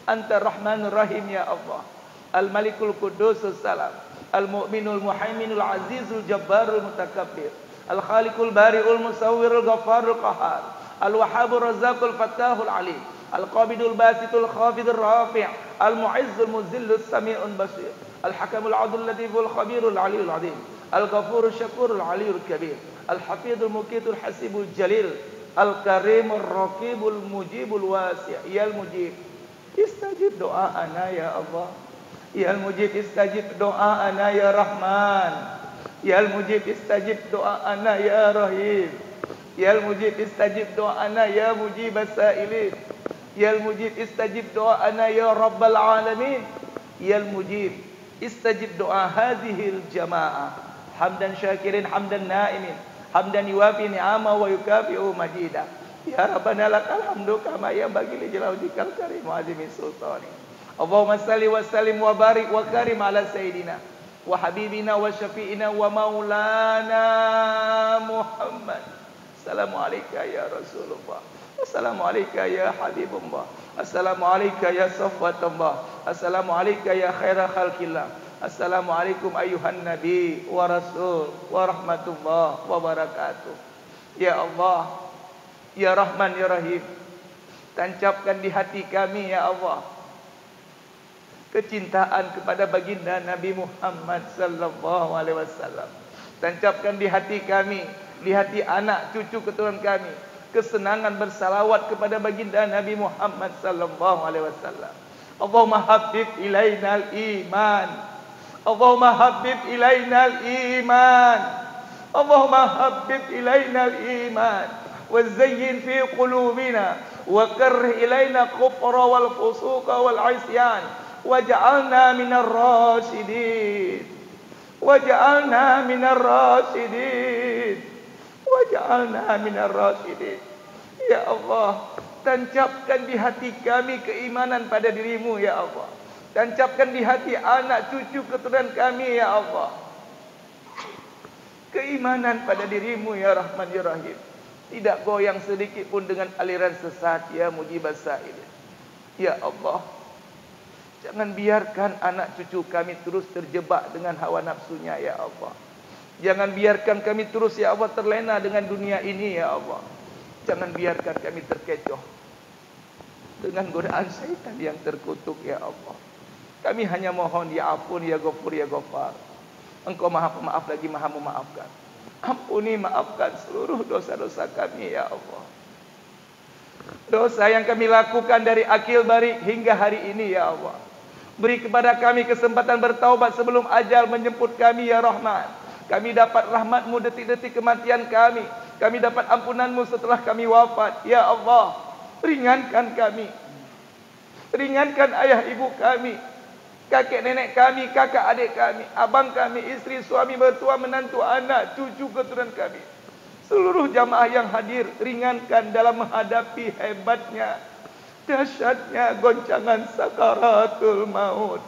Anta Rahmanur Rahim ya Allah. Al-Malikul Qudusus Salam. Al-Mu'minul Muhaiminul Azizul Jabbarul Mutakabbir. Al-Khaliqul Bari'ul Musawwirul Ghafarul Qahhar. Al-Wahhabur Razzaqul Fattahul Alim. Al-Qabidul Basitul Khafidul Rafi'. Al-Mu'izzul Muzillus Sami'un Basir. Al-Hakamul Adul Latiful Khabirul Aliyul Azim. Al-Ghafurul Syakurul Aliyul Kabir. Al-Hafidul Muqitul Hasibul Jalil. Al-Karimur Raqibul Mujibul Wasi'. Ya Al-Mujib, istajib doa'ana ya Allah. Ya Al-Mujib, istajib doa'ana ya Rahman. Ya Al-Mujib, istajib doa'ana ya Rahim. Ya Al-Mujib, istajib doa'ana ya Mujibas Sa'ilin. Ya Al-Mujib, istajib doa'ana ya Rabbal Alamin. Ya Al-Mujib, istajib do'a hadhil jama'ah. Hamdan syakirin, hamdan na'imin, hamdan yuwafi ni'ama wa yukafi'u majidah. Ya Rabbana lakal hamdu kama yanbaghi li jalali wajhikal karim wa azimi sultani. Allahumma salli wa sallim wa barik wa karim ala sayyidina wa habibina wa syafi'ina wa maulana Muhammad. Assalamu alayka ya Rasulullah. Assalamu alayka ya Habibullah. Assalamu alayka ya Safwatullah. Assalamu alayka ya khaira khalqillah. Assalamu alaikum ayuhan nabi wa rasul wa rahmatullah wa barakatuh. Ya Allah, ya Rahman ya Rahim, tancapkan di hati kami ya Allah kecintaan kepada baginda Nabi Muhammad sallallahu alaihi wasallam. Tancapkan di hati kami, di hati anak cucu keturunan kami, kesenangan bersalawat kepada baginda Nabi Muhammad sallallahu alaihi wasallam. Allahumma habib ilainal iman. Allahumma habib ilainal iman. Allahumma habib ilainal iman. وزين في قلوبنا وكره إلينا الكفر والفسوق والعصيان واجعلنا من الراشدين واجعلنا من الراشدين واجعلنا من الراشدين. Ya Allah, tancapkan di hati kami keimanan pada dirimu ya Allah. Tancapkan di hati anak cucu keturunan kami ya Allah keimanan pada dirimu ya Rahman ya Rahim. Tidak goyang sedikit pun dengan aliran sesat ya Mujibas Sa'ilin. Ya Allah, jangan biarkan anak cucu kami terus terjebak dengan hawa nafsunya ya Allah. Jangan biarkan kami terus ya Allah terlena dengan dunia ini ya Allah. Jangan biarkan kami terkecoh dengan godaan syaitan yang terkutuk ya Allah. Kami hanya mohon ya ampun ya Ghafur ya Ghaffar. Engkau Maha Pemaaf lagi Maha Memaafkan. Ampuni, maafkan seluruh dosa-dosa kami ya Allah. Dosa yang kami lakukan dari akil balik hingga hari ini ya Allah. Beri kepada kami kesempatan bertaubat sebelum ajal menjemput kami ya Rahman. Kami dapat rahmat-Mu detik-detik kematian kami. Kami dapat ampunan-Mu setelah kami wafat. Ya Allah, ringankan kami. Ringankan ayah ibu kami, kakek nenek kami, kakak adik kami, abang kami, istri, suami, mertua, menantu, anak, cucu keturunan kami. Seluruh jamaah yang hadir, ringankan dalam menghadapi hebatnya, dahsyatnya goncangan sakaratul maut.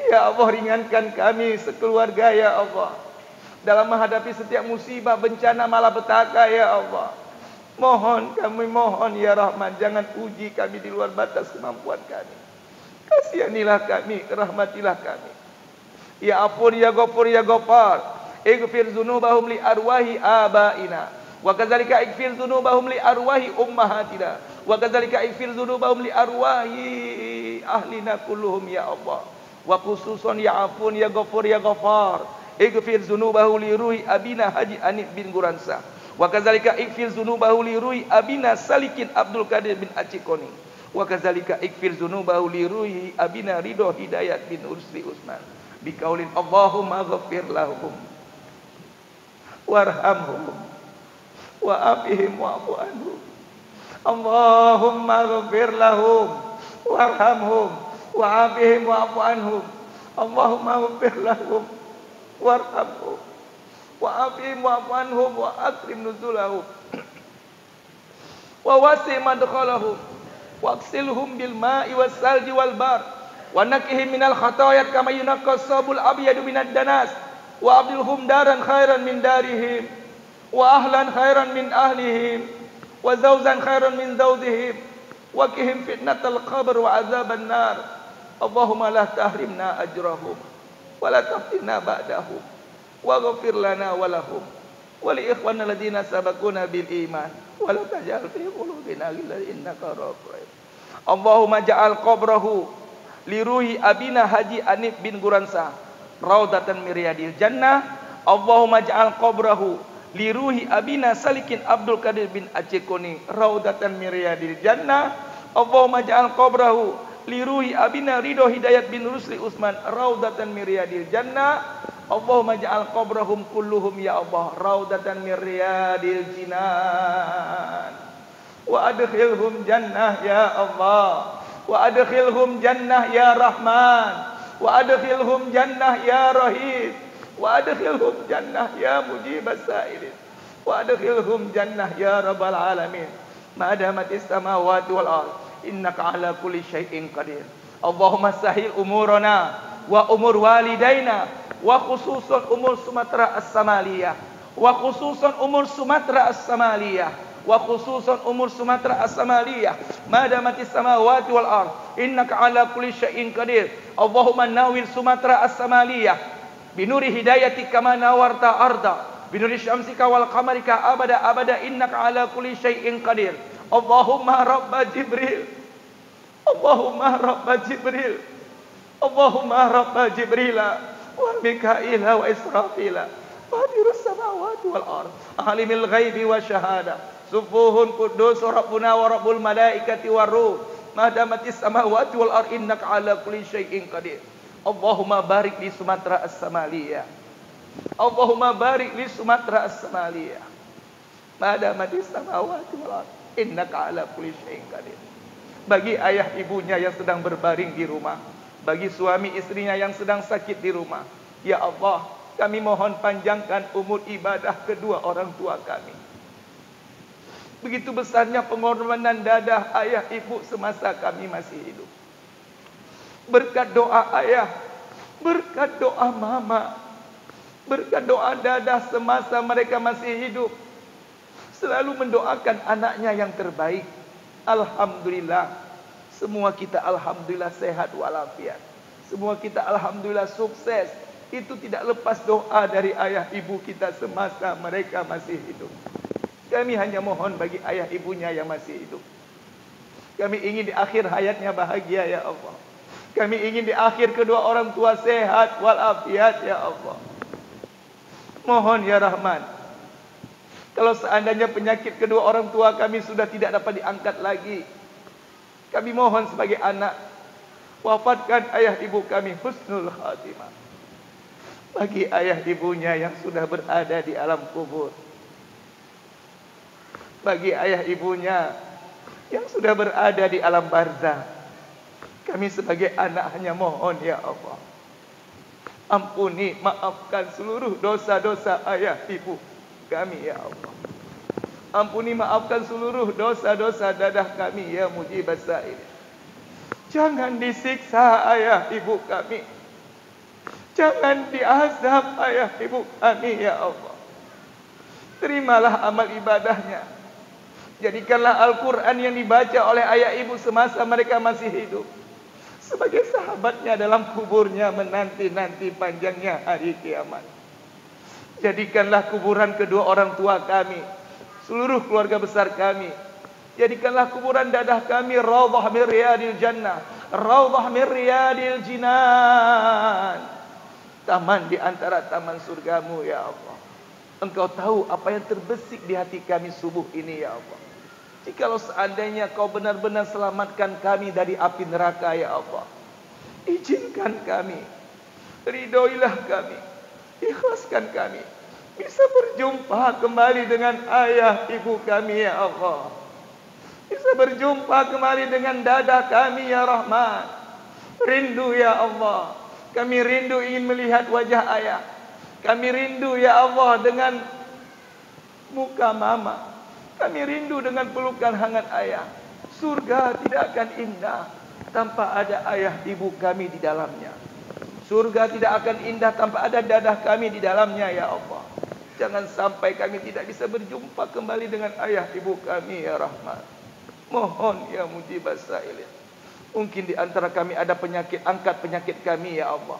Ya Allah, ringankan kami sekeluarga ya Allah dalam menghadapi setiap musibah, bencana, malapetaka ya Allah. Mohon, kami mohon ya Rahman, jangan uji kami di luar batas kemampuan kami. Kasihanilah kami, rahmatilah kami. Ya ampun ya Ghafur ya Ghaffar. Ighfir dzunubahum li arwahi abaina. Wa kadzalika ighfir dzunubahum li arwahi ummahatina. Wa kadzalika ighfir dzunubahum li arwahi ahlina kulluhum ya Allah. Wa khususan ya ampun ya Ghafur ya Ghaffar. Ighfir dzunubahu li ruhi abina Haji Anif bin Guransa. Wa kadzalika ighfir dzunubahu li ruhi abina Salikin Abdul Qadir bin Acikoni. Wa kadzalika ikfir dzunubahu li ruhi abina Ridho Hidayat bin Rusli Utsman biqaulin Allahumma ghafir lahum warhamhum wa afihim wa'fu anhum. Allahumma ghafir lahum warhamhum wa afihim wa'fu anhum. Allahumma ghafir lahum warhamhum wa afihim wa'fu anhum wa akrim nuzulahum wa wasi' madkhalahum waqsilhum bil ma'i was salji wal bar wa nakihim minal khatayat kama yunaqqa sabul abyadu minad danas wa abdilhum daran khairan min darihim wa ahlan khairan min ahlihim wa zawzan khairan min zawjihim wa qihim fitnatal qabr wa azaban nar. Allahumma la tahrimna ajrahum wa la taftinna ba'dahum wa ghafir lana wa lahum wa li ikhwanina alladziina sabaquna bil iman wa la taj'al fi qulubina ghillan innaka ra'ufur rahim. Allahumma ja'al qabrahu li ruhi abina Haji Anif bin Guransa raudatan min riyadil jannah. Allahumma ja'al qabrahu li ruhi abina Salikin Abdul Qadir bin Aceh Koni raudatan min riyadil jannah. Allahumma ja'al qabrahu li ruhi abina Ridho Hidayat bin Rusli Utsman raudatan min riyadil jannah. Allahumma ja'al qabrahum kulluhum ya Allah raudatan min riyadil jinan wa adkhilhum jannah ya Allah wa adkhilhum jannah ya Rahman wa adkhilhum jannah ya Rahim wa adkhilhum jannah ya mujibas sa'ilin wa adkhilhum jannah ya rabbal alamin ma damatis samawati wal ardh innaka ala kulli syai'in qadir. Allahumma sahil umurana wa umur walidaina wa khususan umur Sumatera As-Samaliyah wa khususan umur Sumatera As-Samaliyah wa khususan umur Sumatera As-Samaliyah ma damatis samawati wal ardh innaka ala kulli syai'in qadir. Allahumma nawwir Sumatera As-Samaliyah binuri hidayati kama nawarta arda binuri syamsika wal qamarika abada abada innaka ala kulli syai'in qadir. Allahumma rabba Jibril Allahumma rabba Jibril Allahumma rabba Jibrila wa Mikaila wa Israfila fadirus samawati wal ardh alimil ghaibi wa syahada subuhun quddus rabbuna wa rabbul malaikati war ruh ma damatis samawati wal ardh innaka ala kulli syai'in qadir. Allahumma barik di Sumatera As-Samaliyah Allahumma barik di Sumatera As-Samaliyah ma damatis samawati wal ardh innaka ala kulli syai'in qadir. Bagi ayah ibunya yang sedang berbaring di rumah, bagi suami istrinya yang sedang sakit di rumah, ya Allah, kami mohon panjangkan umur ibadah kedua orang tua kami. Begitu besarnya pengorbanan dadah ayah ibu semasa kami masih hidup. Berkat doa ayah, berkat doa mama, berkat doa dadah semasa mereka masih hidup, selalu mendoakan anaknya yang terbaik. Alhamdulillah, semua kita alhamdulillah sehat walafiat. Semua kita alhamdulillah sukses. Itu tidak lepas doa dari ayah ibu kita semasa mereka masih hidup. Kami hanya mohon bagi ayah ibunya yang masih hidup. Kami ingin di akhir hayatnya bahagia ya Allah. Kami ingin di akhir kedua orang tua sehat walafiat ya Allah. Mohon ya Rahman, kalau seandainya penyakit kedua orang tua kami sudah tidak dapat diangkat lagi, kami mohon sebagai anak, wafatkan ayah ibu kami husnul khatimah. Bagi ayah ibunya yang sudah berada di alam kubur, bagi ayah ibunya yang sudah berada di alam barzah, kami sebagai anak hanya mohon ya Allah, ampuni, maafkan seluruh dosa-dosa ayah ibu kami ya Allah. Ampuni, maafkan seluruh dosa-dosa dadah kami ya mujibas sa'il. Jangan disiksa ayah ibu kami, jangan diazab ayah ibu kami ya Allah. Terimalah amal ibadahnya. Jadikanlah Al-Quran yang dibaca oleh ayah ibu semasa mereka masih hidup sebagai sahabatnya dalam kuburnya menanti-nanti panjangnya hari kiamat. Jadikanlah kuburan kedua orang tua kami, seluruh keluarga besar kami, jadikanlah kuburan dadah kami raudhah min riyadil jannah, raudhah min riyadil jinan, taman di antara taman surgamu ya Allah. Engkau tahu apa yang terbesit di hati kami subuh ini ya Allah. Jikalau seandainya kau benar-benar selamatkan kami dari api neraka ya Allah, izinkan kami, ridhoilah kami, ikhlaskan kami bisa berjumpa kembali dengan ayah ibu kami ya Allah, bisa berjumpa kembali dengan dada kami ya Rahman. Rindu ya Allah, kami rindu ingin melihat wajah ayah. Kami rindu ya Allah dengan muka mama. Kami rindu dengan pelukan hangat ayah. Surga tidak akan indah tanpa ada ayah ibu kami di dalamnya. Surga tidak akan indah tanpa ada dadah kami di dalamnya ya Allah. Jangan sampai kami tidak bisa berjumpa kembali dengan ayah ibu kami ya Rahman. Mohon ya mujibas sa'ilin. Mungkin di antara kami ada penyakit, angkat penyakit kami ya Allah.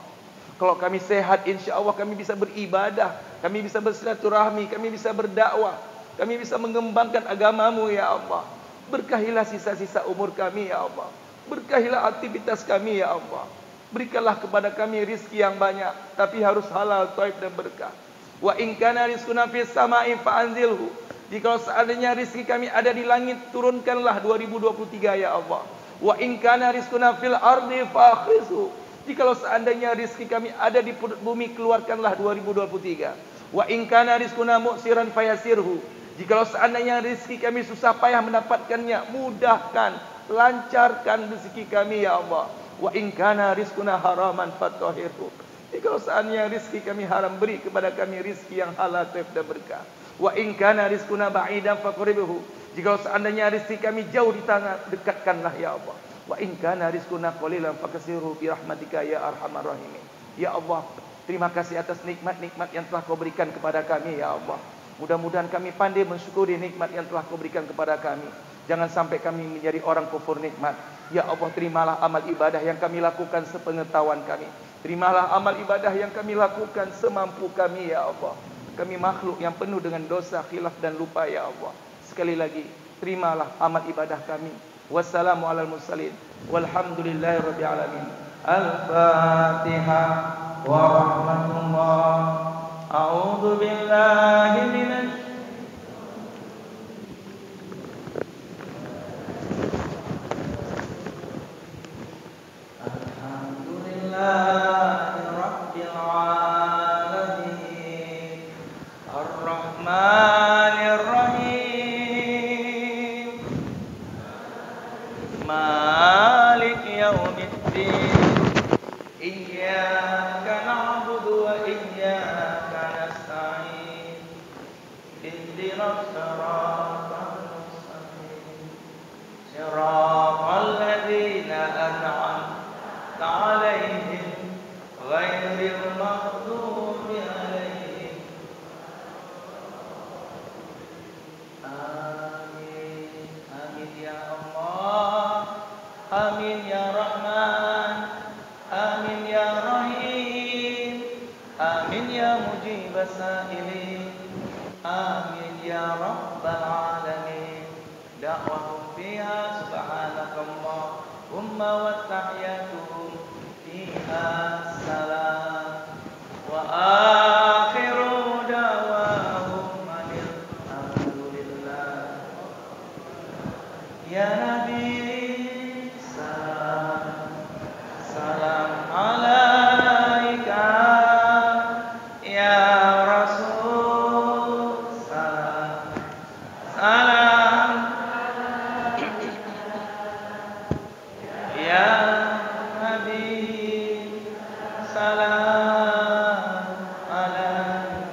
Kalau kami sehat, insya Allah kami bisa beribadah, kami bisa bersilaturahmi, kami bisa berdakwah, kami bisa mengembangkan agamamu ya Allah. Berkahilah sisa-sisa umur kami ya Allah. Berkahilah aktivitas kami ya Allah. Berikanlah kepada kami rizki yang banyak, tapi harus halal, thayyib dan berkah. Wa in kana rizquna fis sama'i fa'anzilhu. Jika seandainya rizki kami ada di langit, turunkanlah 2023 ya Allah. Wa in kana rizquna fil ardi fa'khrizhu. Jikalau seandainya rizki kami ada di bumi, keluarkanlah 2023. Wa in kana rizquna mu'siran fayasirhu. Jikalau seandainya rizki kami susah payah mendapatkannya, mudahkan, lancarkan rezeki kami ya Allah. Wa in kana rizquna haraman fatahhirhu. Jikalau seandainya rizki kami haram, beri kepada kami rizki yang halal, thayyib dan berkah. Wa in kana rizquna ba'idan faqribhu. Jikalau seandainya rizki kami jauh di tangan, dekatkanlah ya Allah. Wa in kana rizquna qalilan fakasiru bi rahmatika ya arhamar rahimin. Ya Allah, terima kasih atas nikmat-nikmat yang telah Kau berikan kepada kami ya Allah. Mudah-mudahan kami pandai mensyukuri nikmat yang telah Kau berikan kepada kami. Jangan sampai kami menjadi orang kufur nikmat. Ya Allah, terimalah amal ibadah yang kami lakukan sepengetahuan kami. Terimalah amal ibadah yang kami lakukan semampu kami ya Allah. Kami makhluk yang penuh dengan dosa, khilaf dan lupa ya Allah. Sekali lagi, terimalah amal ibadah kami. Wassalamu alal mursalin walhamdulillahi rabbil alamin. Al-Fatihah wa rahmatullah. A'udzu billahi minasy Alhamdulillahi rabbil alamin. Ar-Rahmanir Rahim. Malik yaumiddin. Iyyaka na'budu wa iyyaka nasta'in. Ihdinas siratal mustaqim. Siratal ladzina an'amta 'alaihim ghairil maghdubi 'alaihim. Amin. Amin ya Allah. Amin ya Rahman. Amin ya Rahim. Amin ya mujibas sa'ilin. Amin ya rabbal alamin. Da'wahum fiha subhanakallahumma wa tahiyyatuhum fiha salam. Wa akhiru da'wahum alhamdulillah. Ya Nabi salam, salam alaika. Ya Rasul salam, salam. Ya Habib salam alaika.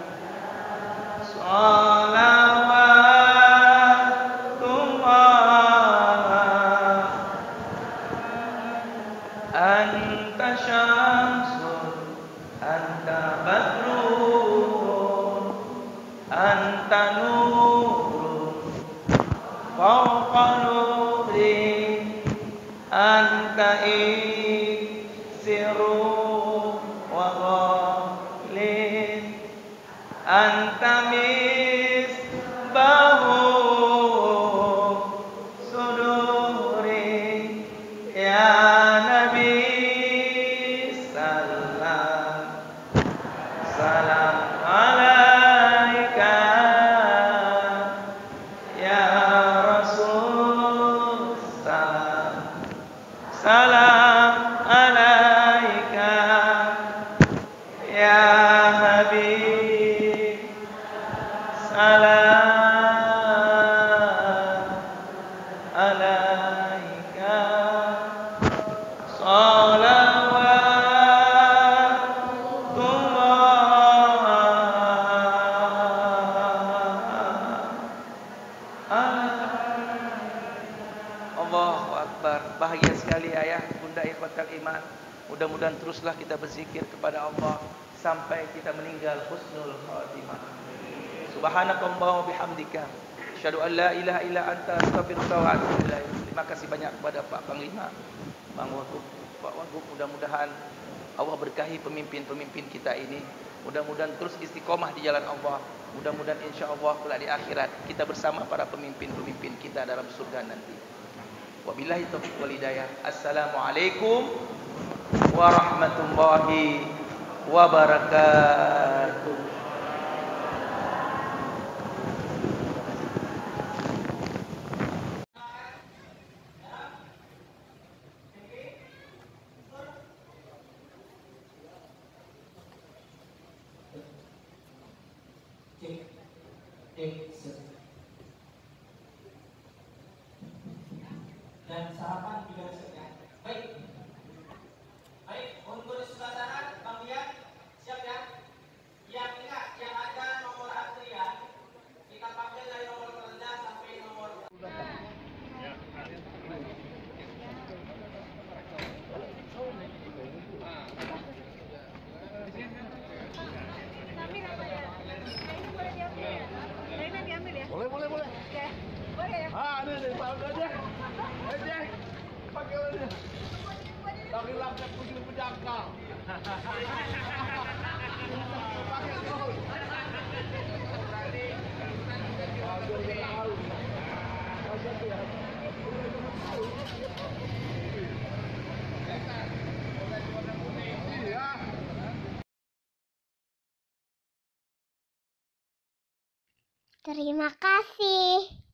Salawatullah. Anta syamsun, anta badrun, anta nurun fawqa nuri, anta iksiru wa ghalin, anta misbahu suduri. Ya Nabi salam, salam alaika. Ya Rasul Salam alaika ya Habib. Salam alaika. Allahu Akbar. Bahagia sekali ayah, bunda, ikhwatal iman. Mudah-mudahan teruslah kita berzikir kepada Allah sampai kita meninggal husnul khatimah. Subhanakallahumma bihamdika asyhadu an la ilaha illa anta astaghfiruka wa atubu ilaik. Terima kasih banyak kepada Pak Panglima, Bang Wagub, Pak Wagub. Mudah-mudahan Allah berkahi pemimpin-pemimpin kita ini. Mudah-mudahan terus istiqomah di jalan Allah. Mudah-mudahan insya-Allah kelak di akhirat kita bersama para pemimpin-pemimpin kita dalam surga nanti. Wabillahi taufiq wal hidayah. Assalamualaikum warahmatullahi wabarakatuh. Dan sarapan juga siap. Baik. Baik, untuk di sebelah sana, Bang Dian, siap ya? Yang ingat, yang ada nomor antrian, kita pakai dari nomor terendah sampai nomor Boleh. Ada nih, Pak Jack. Jack, pakai aja. Tapi laptop kucing penjangkau. Pakai terus. Terima kasih.